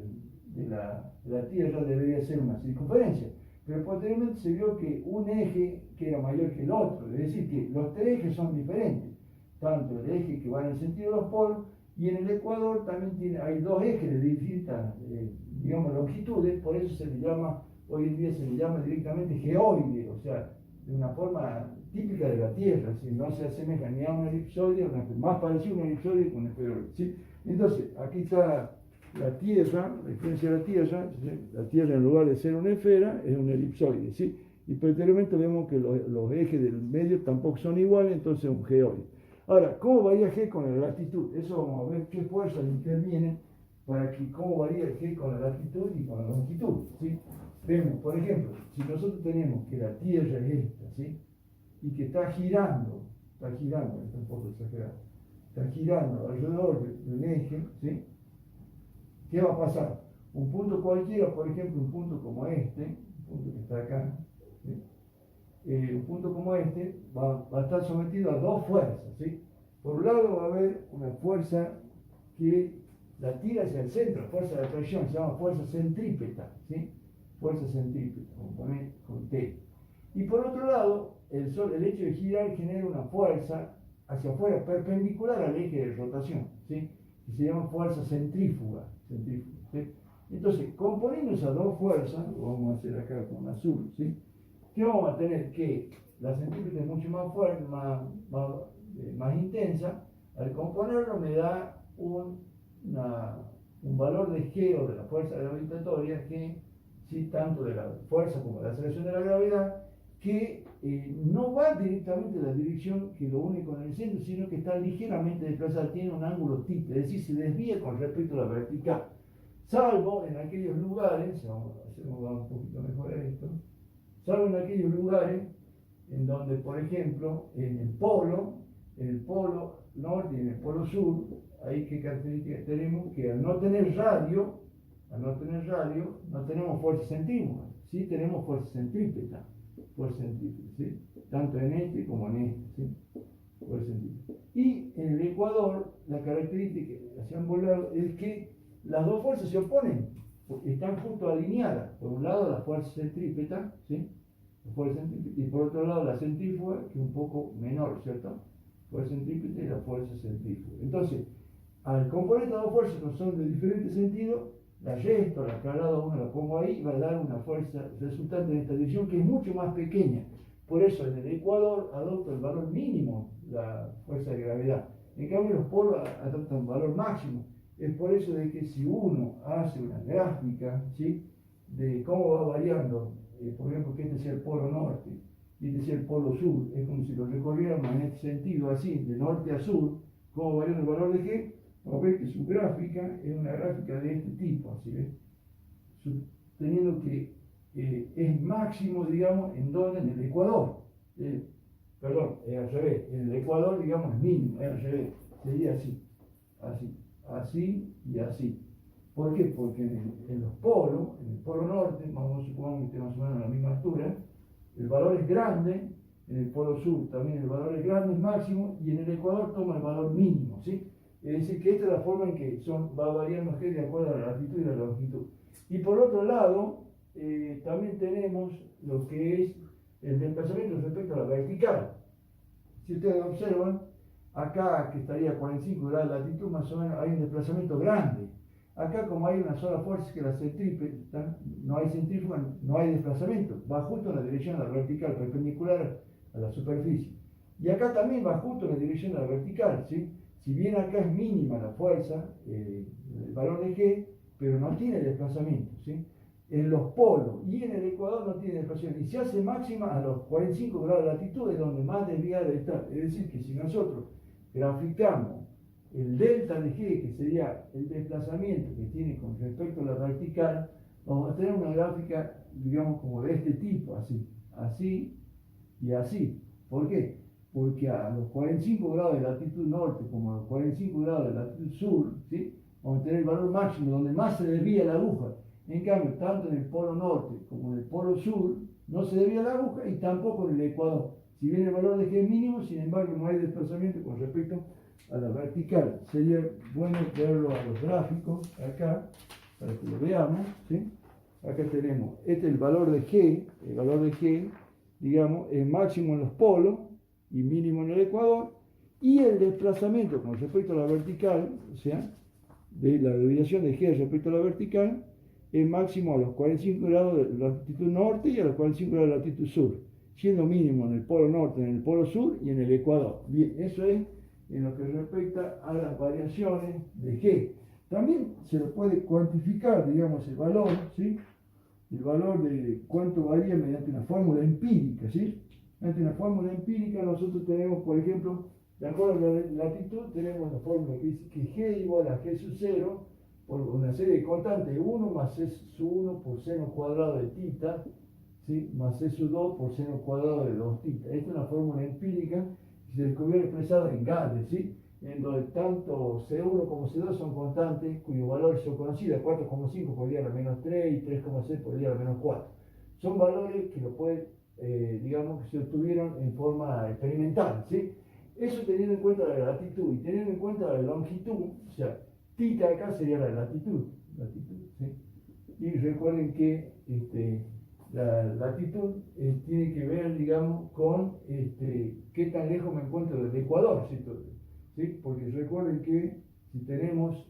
la Tierra debería ser una circunferencia. Pero posteriormente se vio que un eje que era mayor que el otro, es decir que los tres ejes son diferentes, tanto el eje que va en el sentido de los polos, y en el ecuador también hay dos ejes de distintas, digamos, longitudes, por eso se le llama, hoy en día se le llama directamente geoide, o sea, de una forma típica de la Tierra, ¿sí? No se asemeja ni a un elipsoide, más parecido a un elipsoide que un esferoide, ¿sí? Entonces, aquí está la Tierra, la diferencia de la Tierra, ¿sí? La Tierra en lugar de ser una esfera es un elipsoide, ¿sí? Y posteriormente vemos que los ejes del medio tampoco son iguales, entonces es un geoide. Ahora, ¿cómo varía G con la latitud? Eso vamos a ver qué fuerzas intervienen para que cómo varía el G con la latitud y con la longitud, ¿sí? Vemos, por ejemplo, si nosotros tenemos que la Tierra es esta, ¿sí? Y que está girando, está un poco exagerado, está girando alrededor de un eje, ¿sí? ¿Qué va a pasar? Un punto cualquiera, por ejemplo, un punto como este, un punto que está acá, ¿sí? Un punto como este va a estar sometido a dos fuerzas, ¿sí? Por un lado va a haber una fuerza que la tira hacia el centro, fuerza de atracción, se llama fuerza centrípeta, ¿sí? Fuerza centrípeta, como pone con T. Y por otro lado, el hecho de girar genera una fuerza hacia afuera, perpendicular al eje de rotación, ¿sí? Que se llama fuerza centrífuga. ¿sí? Entonces, componiendo esas dos fuerzas, lo vamos a hacer acá con azul, ¿sí? ¿Qué vamos a tener? Que la centrípeta es mucho más fuerte, más intensa. Al componerlo me da un valor de G o de la fuerza gravitatoria que, sí, tanto de la fuerza como de la aceleración de la gravedad, que no va directamente en la dirección que lo une con el centro, sino que está ligeramente desplazada, tiene un ángulo θ, es decir, se desvía con respecto a la vertical. Salvo en aquellos lugares, vamos a hacer un poquito mejor esto, salvo en aquellos lugares en donde, por ejemplo, en el polo norte y en el polo sur, ahí qué características tenemos, que al no tener radio, no tenemos fuerza centrífuga, sí tenemos fuerza centrípeta, ¿sí? Tanto en este como en este, ¿sí? Fuerza centrípeta. Y en el ecuador, la característica que se han volado es que las dos fuerzas se oponen, están justo alineadas. Por un lado la fuerza centrípeta, ¿sí? Y por otro lado la centrífuga, que es un poco menor, ¿cierto? Fuerza centrípeta y la fuerza centrífuga. Entonces, al componer estas dos fuerzas que son de diferentes sentidos, la resto, la trasladado a una, la pongo ahí, va a dar una fuerza resultante en esta dirección que es mucho más pequeña. Por eso en el ecuador adopta el valor mínimo, la fuerza de gravedad. En cambio los polos adoptan un valor máximo. Es por eso de que si uno hace una gráfica, ¿sí?, de cómo va variando, por ejemplo, que este sea el polo norte y este sea el polo sur, es como si lo recorriéramos en este sentido, así, de norte a sur, cómo va variando el valor de G, vamos a ver que su gráfica es una gráfica de este tipo, así ves, teniendo que es máximo, digamos, en donde, en el ecuador, perdón, es al revés, en el ecuador, digamos, es mínimo, es al revés, sería así, así y así. ¿Por qué? Porque en los polos, en el polo norte, vamos a suponer que esté más o menos a la misma altura, el valor es grande, en el polo sur también el valor es grande, es máximo, y en el ecuador toma el valor mínimo, ¿sí? Es decir, que esta es la forma en que va variando G de acuerdo a la latitud y la longitud. Y por otro lado, también tenemos lo que es el desplazamiento respecto a la vertical. Si ustedes observan, acá que estaría a 45 grados de latitud, más o menos hay un desplazamiento grande. Acá, como hay una sola fuerza que la centrípeta, no hay centrífuga, no hay desplazamiento, va justo en la dirección de la vertical, perpendicular a la superficie. Y acá también va justo en la dirección de la vertical, ¿sí? Si bien acá es mínima la fuerza, el valor de G, pero no tiene desplazamiento, ¿sí? En los polos y en el ecuador no tiene desplazamiento, y se hace máxima a los 45 grados de latitud, es donde más desviada está. Es decir, que si nosotros graficamos el delta de G, que sería el desplazamiento que tiene con respecto a la vertical, vamos a tener una gráfica, digamos, como de este tipo, así y así. ¿Por qué? Porque a los 45 grados de latitud norte como a los 45 grados de latitud sur, ¿sí?, vamos a tener el valor máximo donde más se desvía la aguja. En cambio, tanto en el polo norte como en el polo sur no se desvía la aguja, y tampoco en el ecuador. Si bien el valor de G es mínimo, sin embargo no hay desplazamiento con respecto a la vertical. Sería bueno verlo a los gráficos acá para que lo veamos, ¿sí? Acá tenemos, este es el valor de G, digamos, es máximo en los polos y mínimo en el ecuador, y el desplazamiento con respecto a la vertical, o sea, de la desviación de G respecto a la vertical, es máximo a los 45 grados de latitud norte y a los 45 grados de latitud sur, siendo mínimo en el polo norte, en el polo sur y en el ecuador. Bien, eso es en lo que respecta a las variaciones de G. También se lo puede cuantificar, digamos, el valor, ¿sí?, el valor de cuánto varía mediante una fórmula empírica, ¿sí? Mediante una fórmula empírica nosotros tenemos, por ejemplo, de acuerdo a la latitud, tenemos la fórmula que dice que G igual a G sub 0 por una serie de constantes, 1 más C sub 1 por seno cuadrado de θ, ¿sí?, más C sub 2 por seno cuadrado de 2θ. Esta es una fórmula empírica que se descubrió expresada en Gales, ¿sí?, en donde tanto C1 como C2 son constantes cuyos valores son conocidos, 4,5 por día a la menos 3 y 3,6 por día a la menos 4. Son valores que lo pueden, digamos, que se obtuvieron en forma experimental, ¿sí? Eso teniendo en cuenta la latitud y teniendo en cuenta la longitud, o sea, θ acá sería la latitud, ¿sí? Y recuerden que la latitud tiene que ver, digamos, con qué tan lejos me encuentro del ecuador, ¿sí? ¿Sí? Porque recuerden que Si tenemos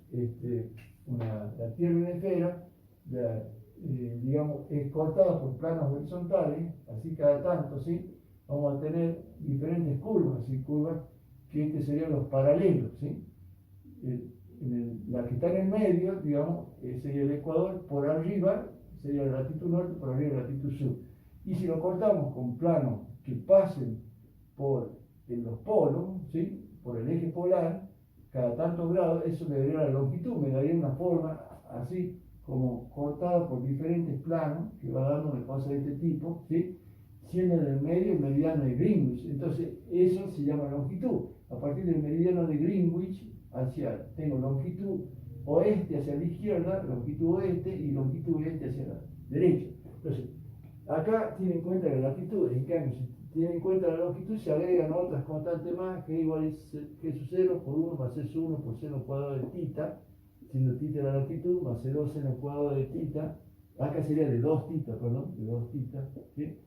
la Tierra una esfera, digamos, es cortada por planos horizontales, así cada tanto, ¿sí? Vamos a tener diferentes curvas, ¿sí? Curvas que serían los paralelos, ¿sí? La que está en el medio, digamos, sería el ecuador, por arriba sería la latitud norte, por arriba la latitud sur. Y si lo cortamos con planos que pasen por los polos, ¿sí? Por el eje polar, cada tantos grados, eso me daría la longitud, me daría una forma así como cortada por diferentes planos, que va dando una cosa de este tipo, ¿sí? Siendo en el medio el meridiano de Greenwich. Entonces, eso se llama longitud. A partir del meridiano de Greenwich, tengo longitud oeste hacia la izquierda, longitud oeste y longitud este hacia la derecha. Entonces, acá tiene en cuenta la latitud, en cambio, si tiene en cuenta la longitud, se agregan otras constantes más, que igual es G sub 0 por 1 más S 1 por seno cuadrado de tita, siendo tita la latitud, más C2 seno cuadrado de tita, acá sería de 2 tita, perdón, de 2 tita, ¿sí?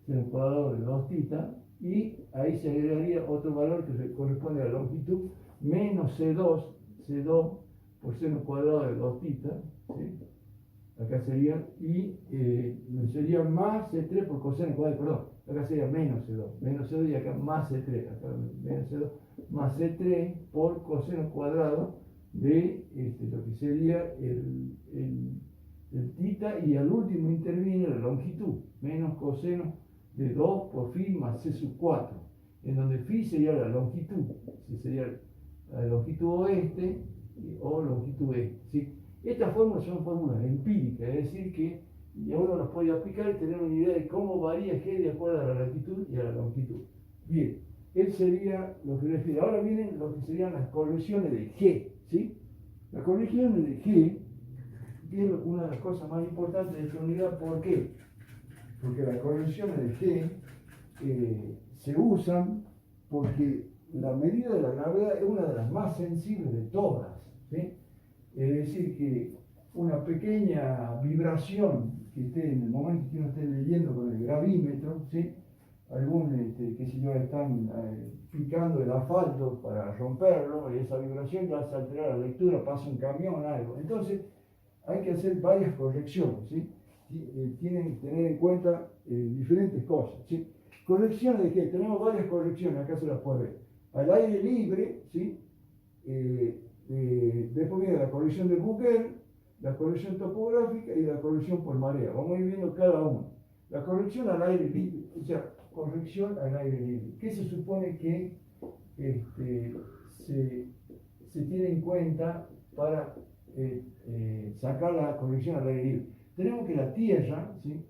Seno cuadrado de 2 tita, y ahí se agregaría otro valor que corresponde a la longitud, menos C2 por seno cuadrado de 2 tita, ¿sí? Acá sería, y sería más C3 por coseno cuadrado, perdón, acá sería menos C2 y acá más C3, acá menos C2 más C3 por coseno cuadrado de lo que sería el tita, y al último interviene la longitud, menos coseno de 2 por phi más C sub 4, en donde phi sería la longitud, sería la longitud oeste o longitud este, ¿sí? Estas fórmulas son fórmulas empíricas, es decir que uno las puede aplicar y tener una idea de cómo varía G de acuerdo a la latitud y a la longitud. Bien, eso sería lo que refiere. Ahora vienen lo que serían las correcciones de G, ¿sí? Las correcciones de G, que es una de las cosas más importantes de esta unidad. ¿Por qué? Porque las correcciones de G se usan porque la medida de la gravedad es una de las más sensibles de todas, ¿sí? Es decir, que una pequeña vibración que esté en el momento que uno esté leyendo con el gravímetro, ¿sí? Qué sé yo, están picando el asfalto para romperlo, y esa vibración ya hace alterar la lectura, pasa un camión, algo. Entonces, hay que hacer varias correcciones, ¿sí? Tienen que tener en cuenta diferentes cosas, ¿sí? Correcciones de qué? Tenemos varias correcciones, acá se las puede ver. Al aire libre, ¿sí? Después viene la corrección de Bouguer, la corrección topográfica y la corrección por marea. Vamos a ir viendo cada una. La corrección al aire libre, o sea, corrección al aire libre. ¿Qué se supone que se tiene en cuenta para sacar la corrección al aire libre? Tenemos que la Tierra, ¿sí?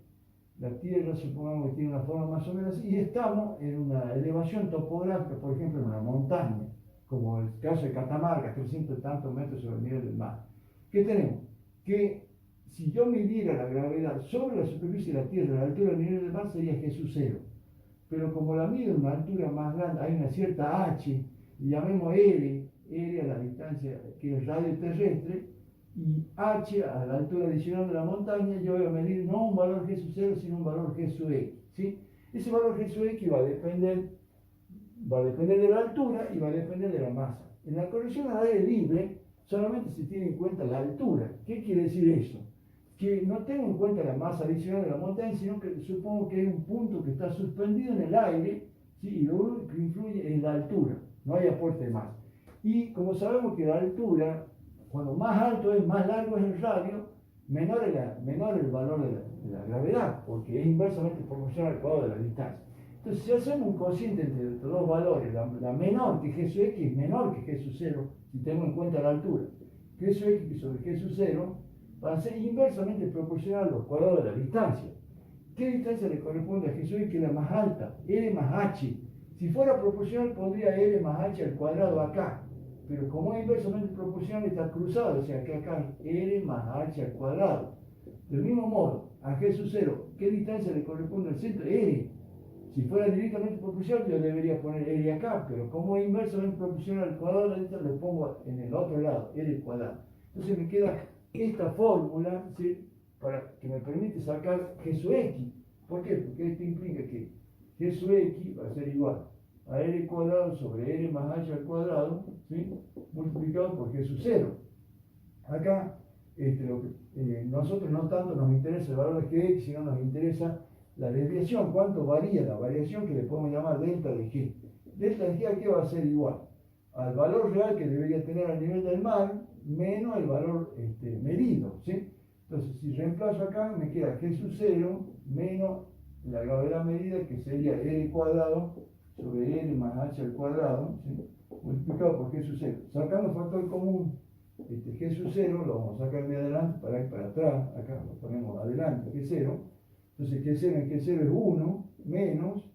La Tierra, supongamos que tiene una forma más o menos así, y estamos en una elevación topográfica, por ejemplo, en una montaña, como el caso de Catamarca, 300 y tantos metros sobre el nivel del mar. ¿Qué tenemos? Que si yo midiera la gravedad sobre la superficie de la Tierra, la altura del nivel del mar sería G sub 0. Pero como la mido a una altura más grande, hay una cierta H, y llamemos R a la distancia que es el radio terrestre, y H a la altura adicional de la montaña, yo voy a medir no un valor G sub 0, sino un valor G sub X, ¿sí? Ese valor G sub X va a depender de la altura y va a depender de la masa. En la corrección al aire libre solamente se tiene en cuenta la altura. ¿Qué quiere decir eso? Que no tengo en cuenta la masa adicional de la montaña, sino que supongo que hay un punto que está suspendido en el aire, ¿sí? Y lo único que influye es la altura, no hay aporte de masa. Y como sabemos que la altura, cuando más alto es, más largo es el radio, menor el valor de la gravedad, porque es inversamente proporcional al cuadrado de la distancia. Entonces, si hacemos un cociente entre estos dos valores, la menor que G sub X es menor que G sub 0, si tenemos en cuenta la altura, G sub X sobre G sub 0 va a ser inversamente proporcional al cuadrado de la distancia. ¿Qué distancia le corresponde a G sub X, que es la más alta? R más H. Si fuera proporcional, pondría R más H al cuadrado acá. Pero como es inversamente proporcional, está cruzado, o sea que acá R más H al cuadrado. Del mismo modo, a G sub 0, ¿qué distancia le corresponde al centro? R. Si fuera directamente proporcional, yo debería poner R acá, pero como es inversamente proporcional al cuadrado de la distancia, lo pongo en el otro lado, R cuadrado. Entonces me queda esta fórmula, ¿sí? Que me permite sacar G sub X. ¿Por qué? Porque esto implica que G sub X va a ser igual a R cuadrado sobre R más H al cuadrado, ¿sí? Multiplicado por G sub 0. Acá, nosotros no tanto nos interesa el valor de Gx, sino nos interesa la desviación, cuánto varía la variación que le podemos llamar delta de G. Delta de G aquí va a ser igual al valor real que debería tener al nivel del mar menos el valor medido, ¿sí? Entonces, si reemplazo acá, me queda G sub 0 menos la gravedad medida, que sería R cuadrado sobre R más H al cuadrado, ¿sí? Multiplicado por G sub 0. Sacando factor común, G sub 0 lo vamos a sacar de adelante para ir para atrás, acá lo ponemos adelante, G 0. Entonces, G 0 en G 0 es 1 menos,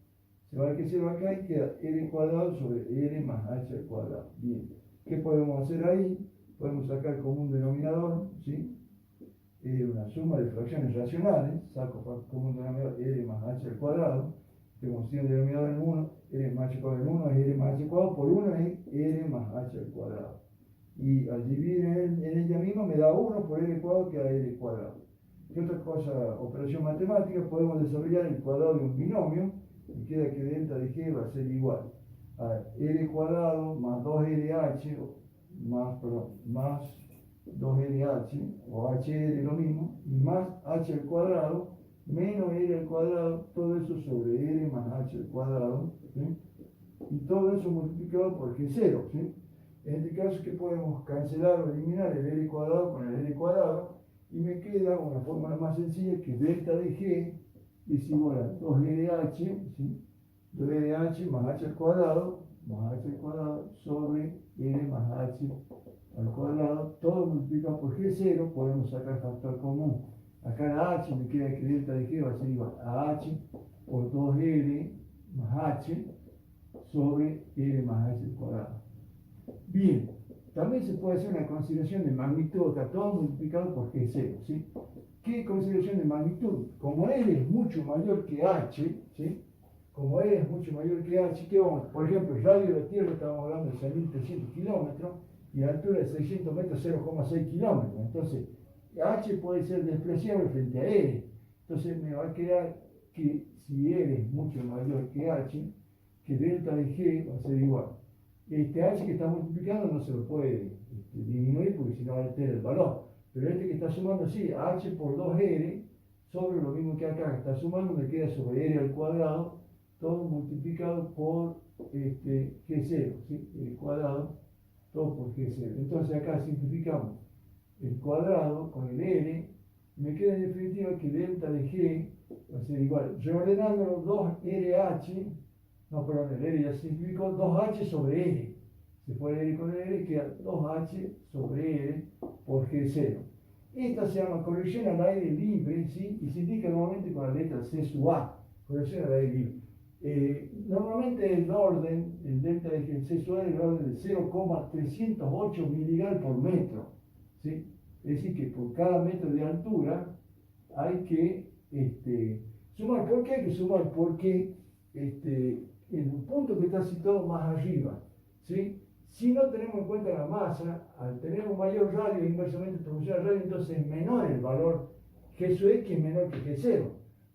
se va el G 0 acá y queda R cuadrado sobre R más H al cuadrado. Bien, ¿qué podemos hacer ahí? Podemos sacar como un denominador, ¿sí? Una suma de fracciones racionales, saco como un denominador R más H al cuadrado, tengo un denominador en 1, R más H al cuadrado en 1 es R más H al cuadrado, por 1 es R más H al cuadrado. Y al dividir en ella misma me da 1 por R cuadrado, que da R cuadrado. ¿Qué otra cosa? Operación matemática, podemos desarrollar el cuadrado de un binomio, y queda que delta de G va a ser igual a R cuadrado más 2RH más 2RH o HR lo mismo, y más H al cuadrado menos R al cuadrado, todo eso sobre R más H al cuadrado, ¿sí? Y todo eso multiplicado por G0, ¿sí? En este caso, que podemos cancelar o eliminar el R cuadrado con el R cuadrado, y me queda una fórmula más sencilla, que delta de G es igual a 2RH, ¿sí? 2RH más H al cuadrado sobre R más H al cuadrado, todo multiplicado por G0, podemos sacar factor común. Acá la H me queda que delta de G va a ser igual a H por 2R más H sobre R más H al cuadrado. Bien, también se puede hacer una consideración de magnitud, acá todo multiplicado por G0, ¿sí? ¿Qué consideración de magnitud? Como R es mucho mayor que H, ¿sí? Como R es mucho mayor que H, ¿qué vamos? Por ejemplo, el radio de la Tierra estamos hablando de 6.300 kilómetros y la altura de 600 metros 0,6 kilómetros. Entonces, H puede ser despreciable frente a R. Entonces, me va a quedar que si R es mucho mayor que H, que delta de G va a ser igual. Este H que está multiplicando no se lo puede disminuir porque si no va a tener el valor. Pero este que está sumando, sí, H por 2R sobre lo mismo que acá está sumando, me queda sobre R al cuadrado, todo multiplicado por G0, ¿sí? El cuadrado, todo por G0. Entonces acá simplificamos el cuadrado con el R, me queda en definitiva que delta de G va a ser igual, reordenándolo 2RH, no, perdón, el R ya se simplificó, 2H sobre R. Se fue R con el R, queda 2H sobre R por G0. Esta se llama corrección al aire libre, ¿sí? Y se indica normalmente con la letra C sub A, corrección al aire libre. Normalmente el orden, el delta de C sub A es el orden de 0,308 miligal por metro, ¿sí? Es decir, que por cada metro de altura hay que sumar. ¿Por qué hay que sumar? Porque en un punto que está situado más arriba, ¿sí? Si no tenemos en cuenta la masa, al tener un mayor radio inversamente proporcional al radio, entonces es menor el valor G sub X, es menor que G0.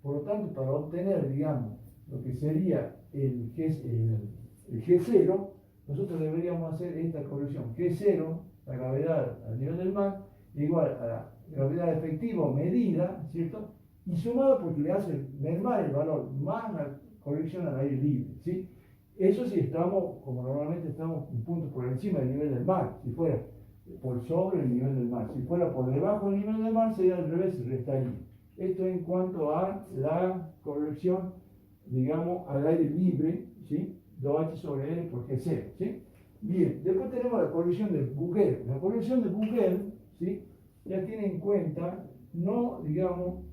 Por lo tanto, para obtener, digamos, lo que sería el G0, nosotros deberíamos hacer esta corrección. G0, la gravedad al nivel del mar, igual a la gravedad efectiva o medida, ¿cierto? Y sumado porque le hace mermar el valor más la corrección al aire libre, ¿sí? Eso sí estamos, como normalmente estamos un punto por encima del nivel del mar. Si fuera por sobre el nivel del mar, si fuera por debajo del nivel del mar, sería al revés, restaría. Esto en cuanto a la corrección, digamos, al aire libre, ¿sí? 2H sobre L por G0, ¿sí? Bien, después tenemos la corrección de Bouguer. La corrección de Bouguer, ¿sí? Ya tiene en cuenta, no, digamos,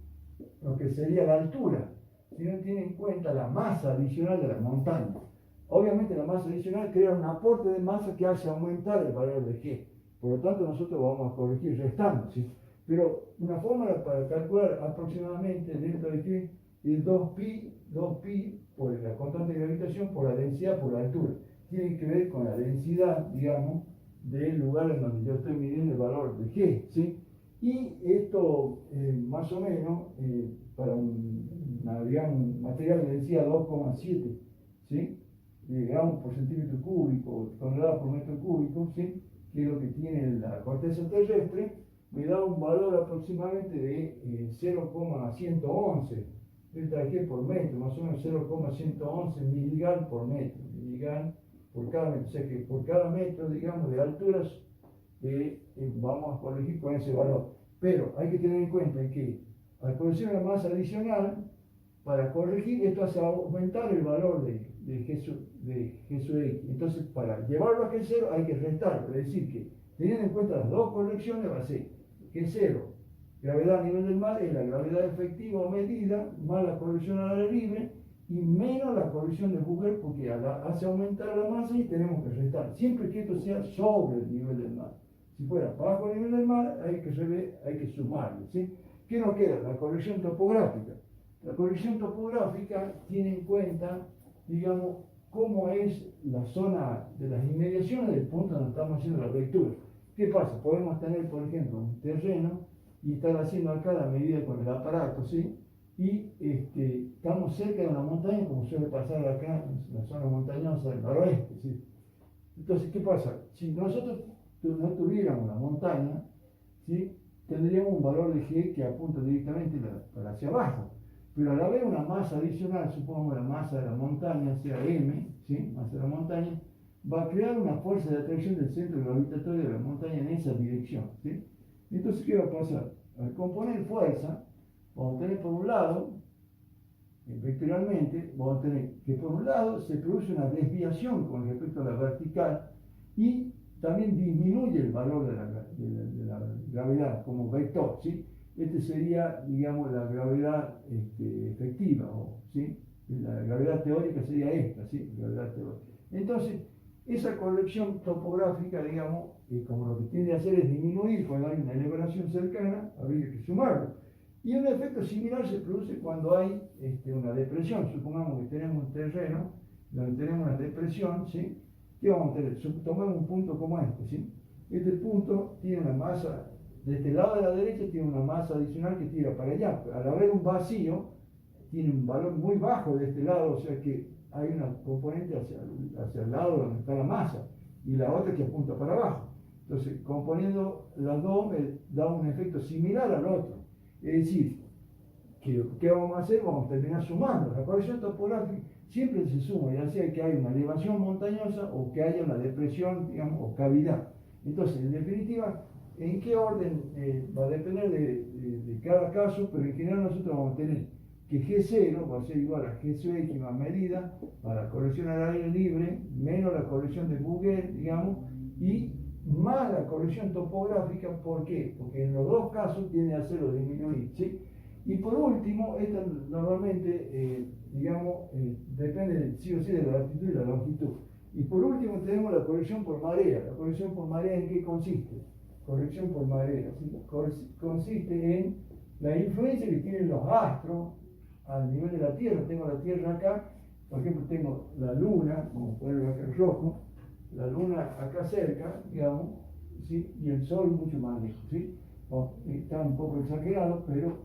lo que sería la altura, sino tiene en cuenta la masa adicional de la montaña. Obviamente la masa adicional crea un aporte de masa que hace aumentar el valor de G. Por lo tanto, nosotros vamos a corregir restando, ¿sí? Pero una fórmula para calcular aproximadamente delta de G es 2pi por la constante de gravitación por la densidad por la altura. Tiene que ver con la densidad, digamos, del lugar en donde yo estoy midiendo el valor de G, ¿sí? Y esto, más o menos, para un material de densidad 2,7, ¿sí? gramos por centímetro cúbico, toneladas por metro cúbico, ¿sí? Que es lo que tiene la corteza terrestre, me da un valor aproximadamente de 0,111 delta G por metro, más o menos 0,111 miligal por metro, miligal por cada metro, o sea que por cada metro, digamos, de alturas, vamos a corregir con ese valor. Pero hay que tener en cuenta que al producir una masa adicional, para corregir esto hace aumentar el valor de G sub X. Entonces, para llevarlo a G0 hay que restarlo, es decir, que teniendo en cuenta las dos correcciones va a ser G0, gravedad a nivel del mar, es la gravedad efectiva o medida, más la corrección al aire libre, y menos la corrección de Vogel, porque hace aumentar la masa y tenemos que restar, siempre que esto sea sobre el nivel del mar. Si fuera bajo el nivel del mar, hay que sumarle, ¿sí? ¿Qué nos queda? La corrección topográfica. La corrección topográfica tiene en cuenta, digamos, cómo es la zona de las inmediaciones del punto donde estamos haciendo la lectura. ¿Qué pasa? Podemos tener, por ejemplo, un terreno y estar haciendo acá la medida con el aparato, ¿sí? Y estamos cerca de una montaña, como suele pasar acá en la zona montañosa del noroeste, ¿sí? Entonces, ¿qué pasa? Si nosotros no tuviéramos la montaña, ¿sí? Tendríamos un valor de G que apunta directamente para hacia abajo. Pero al haber una masa adicional, supongamos la masa de la montaña sea M, ¿sí? Masa de la montaña, va a crear una fuerza de atracción del centro gravitatorio de la montaña en esa dirección, ¿sí? Entonces, ¿qué va a pasar? Al componer fuerza, vamos a tener por un lado, vectorialmente, vamos a tener que por un lado se produce una desviación con respecto a la vertical y también disminuye el valor de la gravedad como vector, ¿sí? Este sería, digamos, la gravedad efectiva, ¿sí? La gravedad teórica sería esta, ¿sí? Gravedad teórica. Entonces, esa corrección topográfica, digamos, como lo que tiende a hacer es disminuir cuando hay una elevación cercana, habría que sumarlo. Y un efecto similar se produce cuando hay una depresión. Supongamos que tenemos un terreno donde tenemos una depresión, ¿sí? ¿Qué vamos a tener? Tomemos un punto como este, ¿sí? Este punto tiene una masa, de este lado de la derecha tiene una masa adicional que tira para allá. Al haber un vacío, tiene un valor muy bajo de este lado, o sea que hay una componente hacia el lado donde está la masa y la otra que apunta para abajo. Entonces, componiendo las dos me da un efecto similar al otro. Es decir, ¿qué vamos a hacer? Vamos a terminar sumando. La corrección topográfica siempre se suma, ya sea que haya una elevación montañosa o que haya una depresión, digamos, o cavidad. Entonces, en definitiva, ¿en qué orden? Va a depender de cada caso, pero en general nosotros vamos a tener que G0 va a ser igual a G sub X más medida para la corrección al aire libre, menos la corrección de Vogel, digamos, y más la corrección topográfica. ¿Por qué? Porque en los dos casos tiene a hacerlo disminuir, ¿sí? Y por último, esta normalmente, digamos, depende sí o sí de la latitud y la longitud. Y por último tenemos la corrección por marea. ¿La corrección por marea en qué consiste? Corrección por marea, ¿sí? Consiste en la influencia que tienen los astros al nivel de la Tierra. Tengo la Tierra acá, por ejemplo, tengo la Luna, vamos a ponerlo acá en rojo, la Luna acá cerca, digamos, ¿sí? Y el Sol mucho más lejos, ¿sí? Está un poco exagerado, pero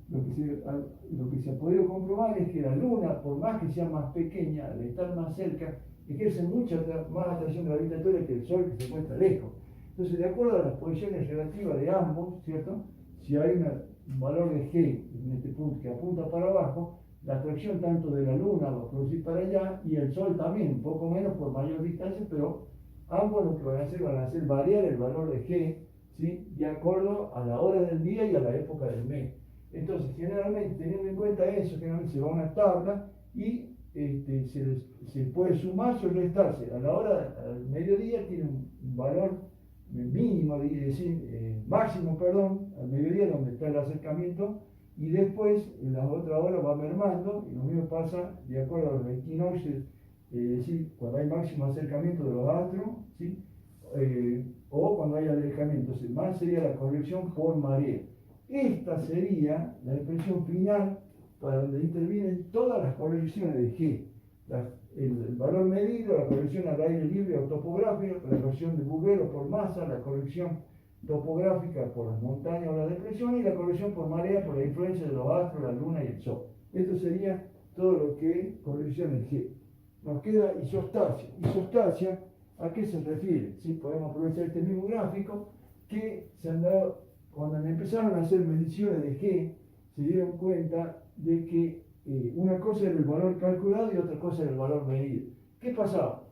lo que se ha podido comprobar es que la Luna, por más que sea más pequeña, al estar más cerca, ejerce mucha más atracción gravitatoria que el Sol, que se encuentra lejos. Entonces, de acuerdo a las posiciones relativas de ambos, ¿cierto? Si hay un valor de G en este punto que apunta para abajo, la atracción tanto de la Luna va a producir para allá y el Sol también, un poco menos por mayor distancia, pero ambos lo que van a hacer variar el valor de G, ¿sí? De acuerdo a la hora del día y a la época del mes. Entonces, generalmente, teniendo en cuenta eso, generalmente se va a una tabla y se puede sumarse o restarse. A la hora, al mediodía, tiene un valor mínimo, es decir, máximo, perdón, al mediodía donde está el acercamiento, y después en las otras horas va mermando, y lo mismo pasa de acuerdo a los equinoccios, es decir, cuando hay máximo acercamiento de los astros, ¿sí? O cuando hay alejamiento. Entonces, más sería la corrección por marea. Esta sería la expresión final para donde intervienen todas las correcciones de G. El valor medido, la corrección al aire libre o topográfica, la corrección de Vogel o por masa, la corrección topográfica por las montañas o la depresión y la corrección por marea por la influencia de los astros, la luna y el sol. Esto sería todo lo que correcciones G. nos queda isostasia. Isostasia, ¿a qué se refiere? ¿Sí? Podemos aprovechar este mismo gráfico que se han dado, cuando empezaron a hacer mediciones de G, se dieron cuenta de que una cosa era el valor calculado y otra cosa era el valor medido. ¿Qué pasaba?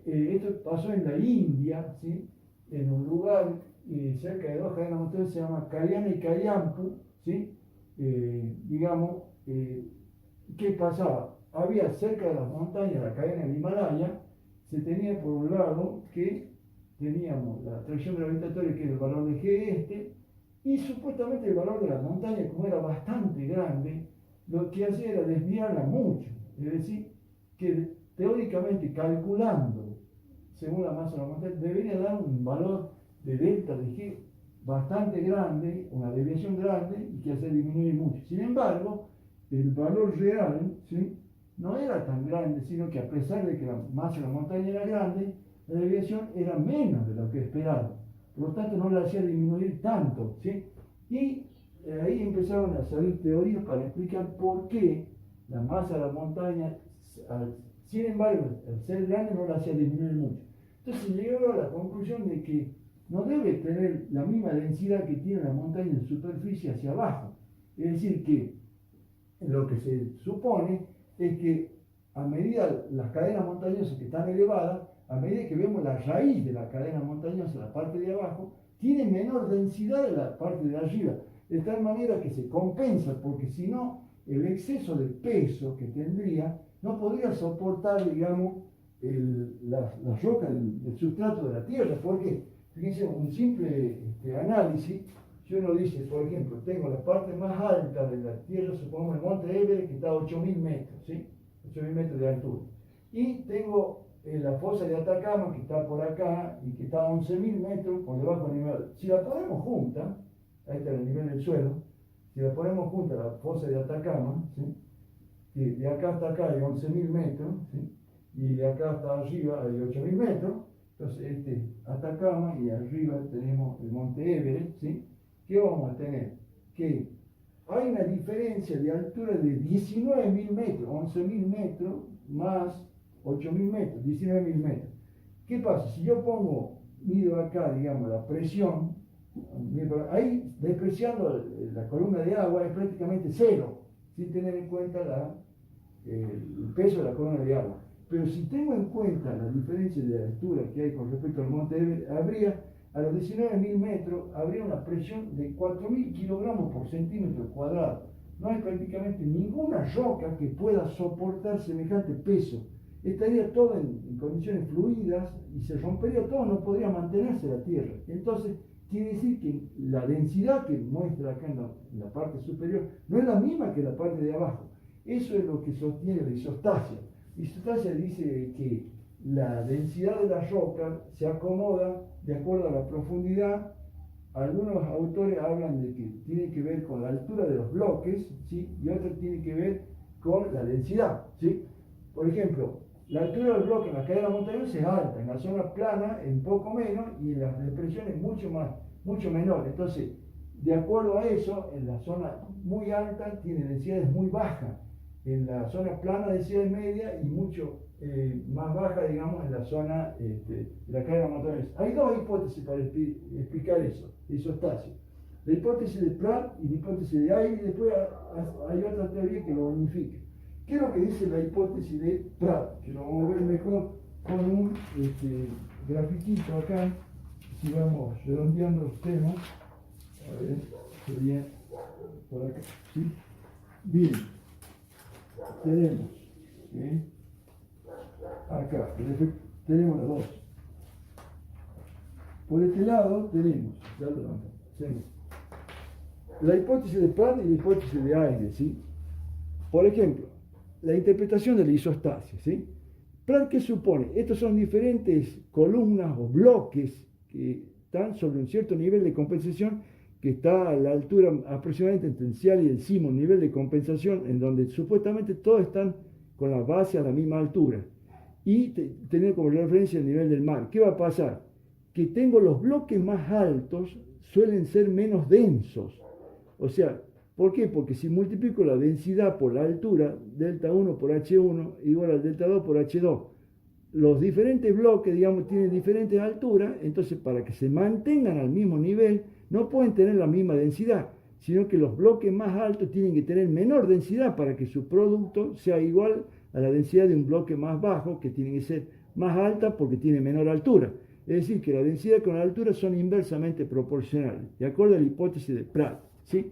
Esto pasó en la India, ¿sí? En un lugar cerca de dos cadenas montañosas, se llama Kalyana y Kalyampu, ¿sí? Digamos, ¿qué pasaba? Había cerca de las montañas, la cadena del Himalaya, se tenía por un lado que teníamos la atracción gravitatoria, que era el valor de G este, y supuestamente el valor de la montaña, como era bastante grande, lo que hacía era desviarla mucho. Es decir, que teóricamente calculando, según la masa de la montaña, debería dar un valor de delta de G bastante grande, una desviación grande, y que hace disminuir mucho. Sin embargo, el valor real, ¿sí?, no era tan grande, sino que a pesar de que la masa de la montaña era grande, la desviación era menos de lo que esperaba. Por lo tanto, no la hacía disminuir tanto, ¿sí? Y ahí empezaron a salir teorías para explicar por qué la masa de la montaña, sin embargo, al ser grande, no la hacía disminuir mucho. Entonces llegaron a la conclusión de que no debe tener la misma densidad que tiene la montaña en superficie hacia abajo. Es decir, que lo que se supone es que a medida las cadenas montañosas que están elevadas, a medida que vemos la raíz de la cadena montañosa, la parte de abajo, tiene menor densidad de la parte de arriba, de tal manera que se compensa, porque si no, el exceso de peso que tendría no podría soportar, digamos, la roca del sustrato de la Tierra, porque, fíjense, un simple análisis, si uno dice, por ejemplo, tengo la parte más alta de la Tierra, supongamos el Monte Everest, que está a 8.000 metros, ¿sí? 8.000 metros de altura. Y tengo la fosa de Atacama, que está por acá, y que está a 11.000 metros por debajo del nivel. Si la ponemos junta, ahí está el nivel del suelo, si la ponemos junta a la fosa de Atacama, ¿sí?, y de acá hasta acá hay 11.000 metros, ¿sí?, y de acá hasta arriba hay 8.000 metros, entonces Atacama, y arriba tenemos el Monte Everest, ¿sí? ¿Qué vamos a tener? Que hay una diferencia de altura de 19.000 metros, 11.000 metros más 8.000 metros, 19.000 metros. ¿Qué pasa? Si yo mido acá, digamos, la presión, ahí despreciando la columna de agua es prácticamente cero, sin tener en cuenta el peso de la columna de agua. Pero si tengo en cuenta la diferencia de altura que hay con respecto al Monte Everest, a los 19.000 metros habría una presión de 4.000 kilogramos por centímetro cuadrado. No hay prácticamente ninguna roca que pueda soportar semejante peso. Estaría todo en condiciones fluidas y se rompería todo, no podría mantenerse la Tierra. Entonces, quiere decir que la densidad que muestra acá en la parte superior no es la misma que la parte de abajo. Eso es lo que sostiene la isostasia. La isostasia dice que la densidad de la roca se acomoda de acuerdo a la profundidad. Algunos autores hablan de que tiene que ver con la altura de los bloques, ¿sí?, y otros tiene que ver con la densidad, ¿sí? Por ejemplo, la altura del bloque en la cadena montañosa es alta, en la zona plana es un poco menos y en las depresiones mucho menor. Entonces, de acuerdo a eso, en la zona muy alta tiene densidades muy bajas, en la zona plana densidad media y mucho más baja, digamos, en la zona de la cadena montañosa. Hay dos hipótesis para explicar eso, isostasia. La hipótesis de Pratt y la hipótesis de Ay, y después hay otra teoría que lo unifica. ¿Qué es lo que dice la hipótesis de Pratt? Que lo vamos a ver mejor con un grafiquito acá, si vamos redondeando los temas. A ver, sería por acá, ¿sí? Bien, tenemos, ¿sí?, acá, tenemos las dos. Por este lado tenemos, ya lo levantamos, la hipótesis de Pratt y la hipótesis de Ayde, ¿sí? Por ejemplo, la interpretación de la isostasia, ¿sí? Pratt, ¿qué supone? Estos son diferentes columnas o bloques que están sobre un cierto nivel de compensación que está a la altura aproximadamente entre el Cial y el Simo, un nivel de compensación en donde supuestamente todos están con la base a la misma altura y tener como referencia el nivel del mar. ¿Qué va a pasar? Que tengo los bloques más altos suelen ser menos densos, o sea, ¿Por qué? Porque si multiplico la densidad por la altura, delta 1 por H1 igual al delta 2 por H2. Los diferentes bloques, digamos, tienen diferentes alturas, entonces para que se mantengan al mismo nivel, no pueden tener la misma densidad, sino que los bloques más altos tienen que tener menor densidad para que su producto sea igual a la densidad de un bloque más bajo, que tiene que ser más alta porque tiene menor altura. Es decir, que la densidad con la altura son inversamente proporcionales, de acuerdo a la hipótesis de Pratt, ¿sí?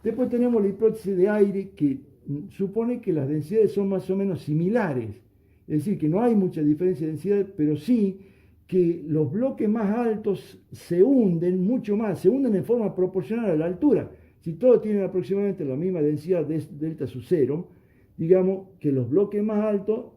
Después tenemos la hipótesis de aire, que supone que las densidades son más o menos similares. Es decir, que no hay mucha diferencia de densidad, pero sí que los bloques más altos se hunden mucho más, se hunden en forma proporcional a la altura. Si todos tienen aproximadamente la misma densidad de delta sub 0, digamos que los bloques más altos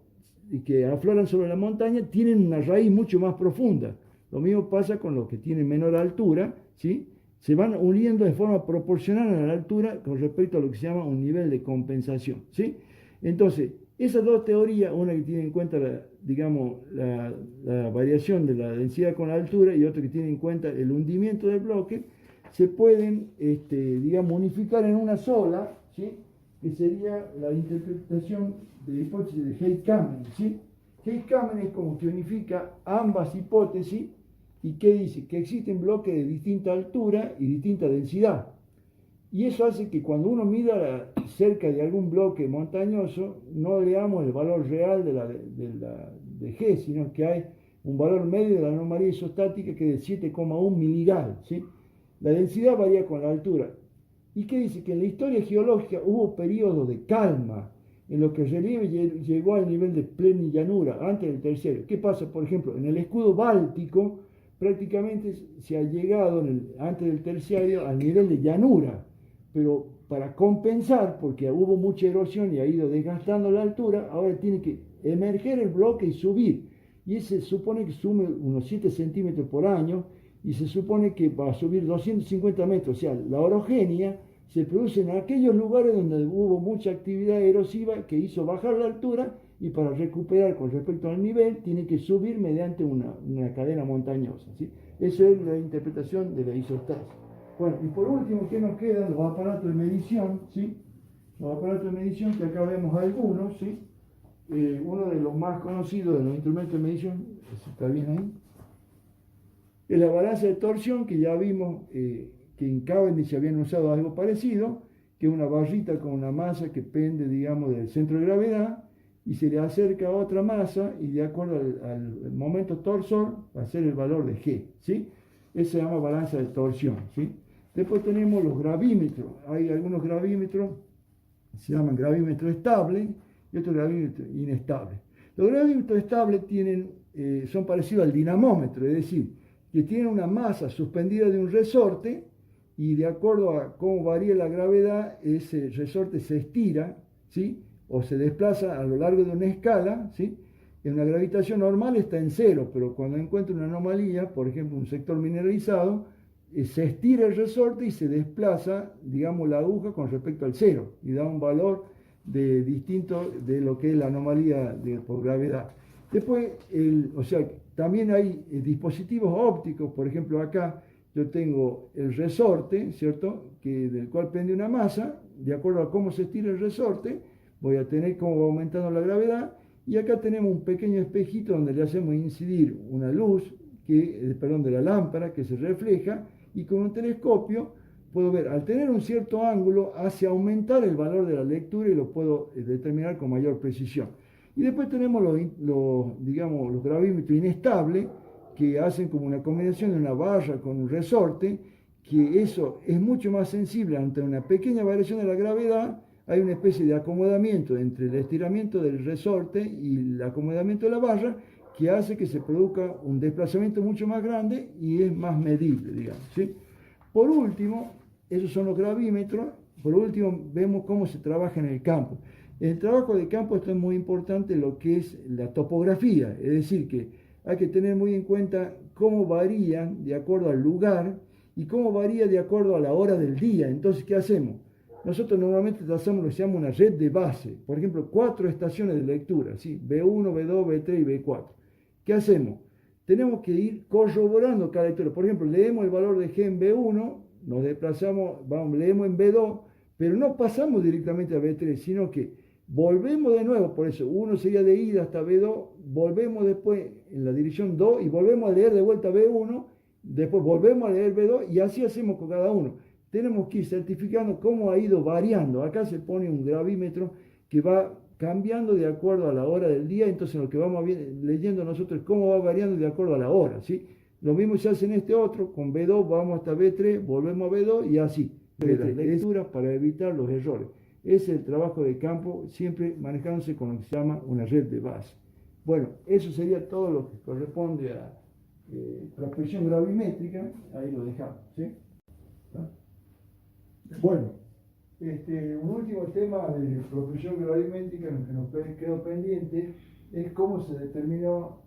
y que afloran sobre la montaña tienen una raíz mucho más profunda. Lo mismo pasa con los que tienen menor altura, ¿sí? Se van uniendo de forma proporcional a la altura con respecto a lo que se llama un nivel de compensación, ¿sí? Entonces, esas dos teorías, una que tiene en cuenta la variación de la densidad con la altura y otra que tiene en cuenta el hundimiento del bloque, se pueden, unificar en una sola, ¿sí? Que sería la interpretación de la hipótesis de Heitkamp, ¿sí? Heitkamp es como que unifica ambas hipótesis y que dice que existen bloques de distinta altura y distinta densidad. Y eso hace que cuando uno mida cerca de algún bloque montañoso, no leamos el valor real de G, sino que hay un valor medio de la anomalía isostática que es de 7,1 miligal, ¿sí? La densidad varía con la altura. ¿Y qué dice? Que en la historia geológica hubo periodos de calma, en los que el relieve llegó al nivel de plenillanura, antes del terciario. ¿Qué pasa? Por ejemplo, en el escudo báltico prácticamente se ha llegado antes del terciario al nivel de llanura, pero para compensar, porque hubo mucha erosión y ha ido desgastando la altura, ahora tiene que emerger el bloque y subir. Y se supone que sume unos 7 centímetros por año y se supone que va a subir 250 metros. O sea, la orogenia se produce en aquellos lugares donde hubo mucha actividad erosiva que hizo bajar la altura, y para recuperar con respecto al nivel tiene que subir mediante una cadena montañosa, ¿sí? Esa es la interpretación de la isostasia. Bueno, y por último, ¿qué nos quedan? Los aparatos de medición, ¿sí? Los aparatos de medición, que acá vemos algunos, ¿sí? Uno de los más conocidos de los instrumentos de medición, está bien ahí, es la balanza de torsión, que ya vimos que en Cavendish habían usado algo parecido, que es una barrita con una masa que pende, digamos, del centro de gravedad, y se le acerca a otra masa, y de acuerdo al momento torsor va a ser el valor de G, ¿sí? Eso se llama balanza de torsión, ¿sí? Después tenemos los gravímetros. Hay algunos gravímetros, se llaman gravímetros estables, y otros gravímetros inestables. Los gravímetros estables son parecidos al dinamómetro, es decir, que tienen una masa suspendida de un resorte, y de acuerdo a cómo varía la gravedad, ese resorte se estira, ¿sí? O se desplaza a lo largo de una escala, ¿sí? En la gravitación normal está en cero, pero cuando encuentra una anomalía, por ejemplo un sector mineralizado, se estira el resorte y se desplaza, digamos, la aguja con respecto al cero, y da un valor distinto de lo que es la anomalía por gravedad. Después, también hay dispositivos ópticos. Por ejemplo, acá yo tengo el resorte, ¿cierto?, del cual pende una masa. De acuerdo a cómo se estira el resorte, voy a tener cómo va aumentando la gravedad, y acá tenemos un pequeño espejito donde le hacemos incidir una luz, de la lámpara, que se refleja, y con un telescopio puedo ver, al tener un cierto ángulo, hace aumentar el valor de la lectura y lo puedo determinar con mayor precisión. Y después tenemos los gravímetros inestables, que hacen como una combinación de una barra con un resorte, que eso es mucho más sensible ante una pequeña variación de la gravedad. Hay una especie de acomodamiento entre el estiramiento del resorte y el acomodamiento de la barra, que hace que se produzca un desplazamiento mucho más grande y es más medible, digamos, ¿sí? Por último, esos son los gravímetros. Por último, vemos cómo se trabaja en el campo. En el trabajo de campo esto es muy importante, lo que es la topografía, es decir, que hay que tener muy en cuenta cómo varían de acuerdo al lugar y cómo varía de acuerdo a la hora del día. Entonces, ¿qué hacemos? Nosotros normalmente trazamos lo que se llama una red de base, por ejemplo, 4 estaciones de lectura, ¿sí? B1, B2, B3 y B4. ¿Qué hacemos? Tenemos que ir corroborando cada lectura. Por ejemplo, leemos el valor de G en B1, nos desplazamos, leemos en B2, pero no pasamos directamente a B3, sino que volvemos de nuevo, por eso uno sería de ida hasta B2, volvemos después en la dirección 2 y volvemos a leer de vuelta B1, después volvemos a leer B2 y así hacemos con cada uno. Tenemos que ir certificando cómo ha ido variando. Acá se pone un gravímetro que va cambiando de acuerdo a la hora del día, entonces lo que vamos leyendo nosotros es cómo va variando de acuerdo a la hora, ¿sí? Lo mismo se hace en este otro, con B2 vamos hasta B3, volvemos a B2 y así. Las lecturas para evitar los errores. Es el trabajo de campo, siempre manejándose con lo que se llama una red de base. Bueno, eso sería todo lo que corresponde a prospección gravimétrica, ahí lo dejamos, ¿sí? Bueno, un último tema de prospección gravimétrica que nos quedó pendiente es cómo se determinó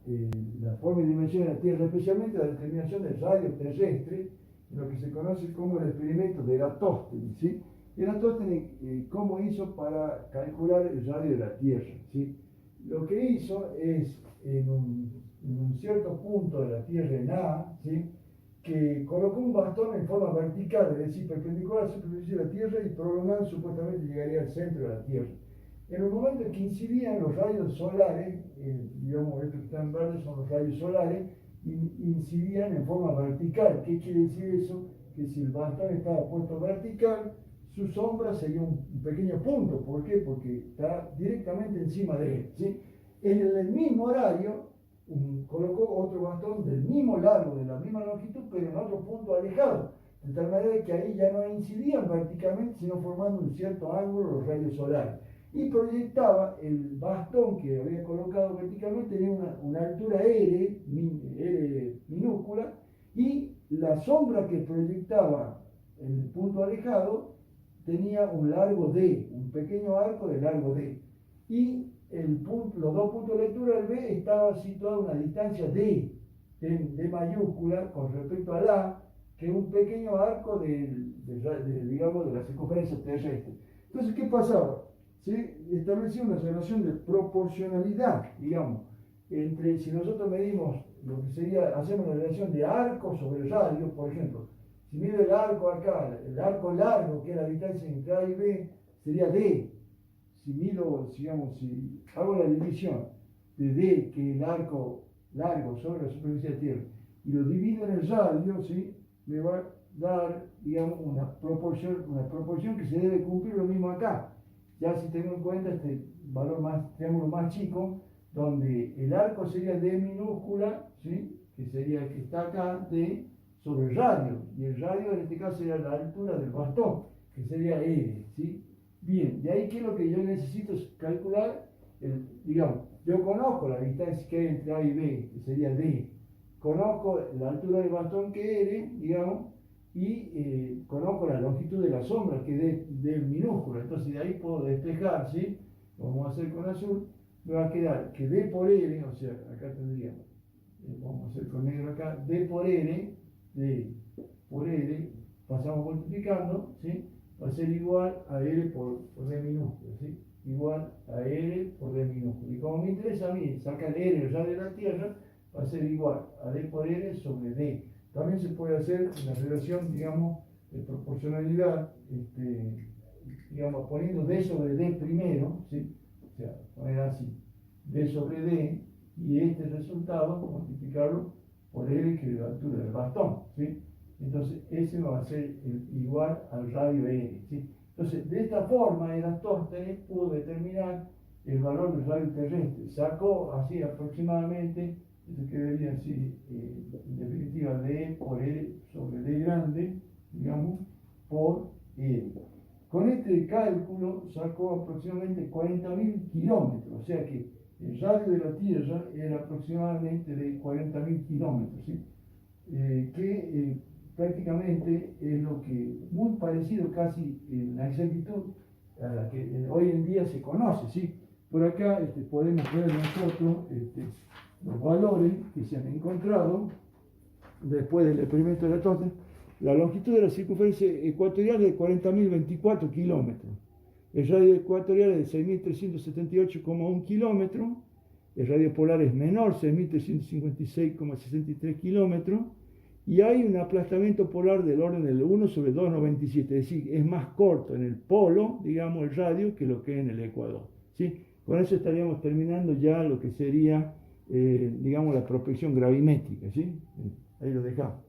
la forma y dimensión de la Tierra, especialmente la determinación del radio terrestre, lo que se conoce como el experimento de Eratóstenes, ¿sí? Eratóstenes, ¿cómo hizo para calcular el radio de la Tierra? ¿Sí? Lo que hizo es, en un cierto punto de la Tierra en A, ¿sí?, que colocó un bastón en forma vertical, es decir, perpendicular a la superficie de la Tierra y prolongado supuestamente llegaría al centro de la Tierra. En el momento en que incidían los rayos solares, digamos, estos que están verdes son los rayos solares, incidían en forma vertical. ¿Qué quiere decir eso? Que si el bastón estaba puesto vertical, su sombra sería un pequeño punto. ¿Por qué? Porque está directamente encima de él, ¿sí? En el mismo horario, colocó otro bastón del mismo largo, de la misma longitud, pero en otro punto alejado, de tal manera que ahí ya no incidían verticalmente, sino formando un cierto ángulo los rayos solares. Y proyectaba el bastón que había colocado verticalmente, tenía una altura R minúscula, y la sombra que proyectaba en el punto alejado tenía un largo D, un pequeño arco de largo D. Y los dos puntos de lectura del B estaba situado a una distancia D mayúscula con respecto al A, que es un pequeño arco digamos, de la circunferencia terrestre. Entonces, ¿qué pasaba? Se establecía una relación de proporcionalidad, digamos, entre, si nosotros medimos lo que sería, hacemos una relación de arco sobre radio, por ejemplo, si mido el arco acá, el arco largo, que es la distancia entre A y B, sería D. Si mido, digamos, si hago la división de D, que es el arco largo sobre la superficie de la Tierra, y lo divido en el radio, ¿sí?, me va a dar, digamos, una proporción que se debe cumplir lo mismo acá. Ya si tengo en cuenta este triángulo más chico, donde el arco sería D minúscula, ¿sí?, que sería el que está acá, D, sobre el radio, y el radio en este caso sería la altura del bastón, que sería R, ¿sí? Bien, de ahí que lo que yo necesito es calcular, digamos, yo conozco la distancia que hay entre A y B, que sería D, conozco la altura del bastón que es R, digamos, y conozco la longitud de la sombra que es D minúscula, entonces de ahí puedo despejar, ¿sí? Lo vamos a hacer con azul, me va a quedar que D por R, o sea, acá tendríamos, vamos a hacer con negro acá, D por R, pasamos multiplicando, ¿sí?, va a ser igual a R por D minúscula, ¿sí?, igual a R por D minúscula. Y como me interesa a mí sacar R, el radio de la Tierra, va a ser igual a D por R sobre D. También se puede hacer la relación, digamos, de proporcionalidad, digamos, poniendo D sobre D primero, ¿sí?, o sea, poner así, D sobre D, y este resultado, multiplicarlo por R, que es la altura del bastón, ¿sí? Entonces, ese va a ser igual al radio R, ¿sí? Entonces, de esta forma, Eratóstenes pudo determinar el valor del radio terrestre. Sacó así aproximadamente, esto quedaría así, en definitiva, D por R sobre D grande, digamos, por R. Con este cálculo sacó aproximadamente 40.000 kilómetros, o sea que el radio de la Tierra era aproximadamente de 40.000 kilómetros, ¿sí? Prácticamente es lo que, muy parecido casi en la exactitud a la que hoy en día se conoce, ¿sí? Por acá podemos ver nosotros los valores que se han encontrado después del experimento de Eratóstenes. La longitud de la circunferencia ecuatorial es de 40.024 kilómetros. El radio ecuatorial es de 6.378,1 kilómetros. El radio polar es menor, 6.356,63 kilómetros. y hay un aplastamiento polar del orden del 1 sobre 2,97, es decir, es más corto en el polo, digamos, el radio, que lo que es en el Ecuador, ¿sí? Con eso estaríamos terminando ya lo que sería, digamos, la prospección gravimétrica, ¿sí? Ahí lo dejamos.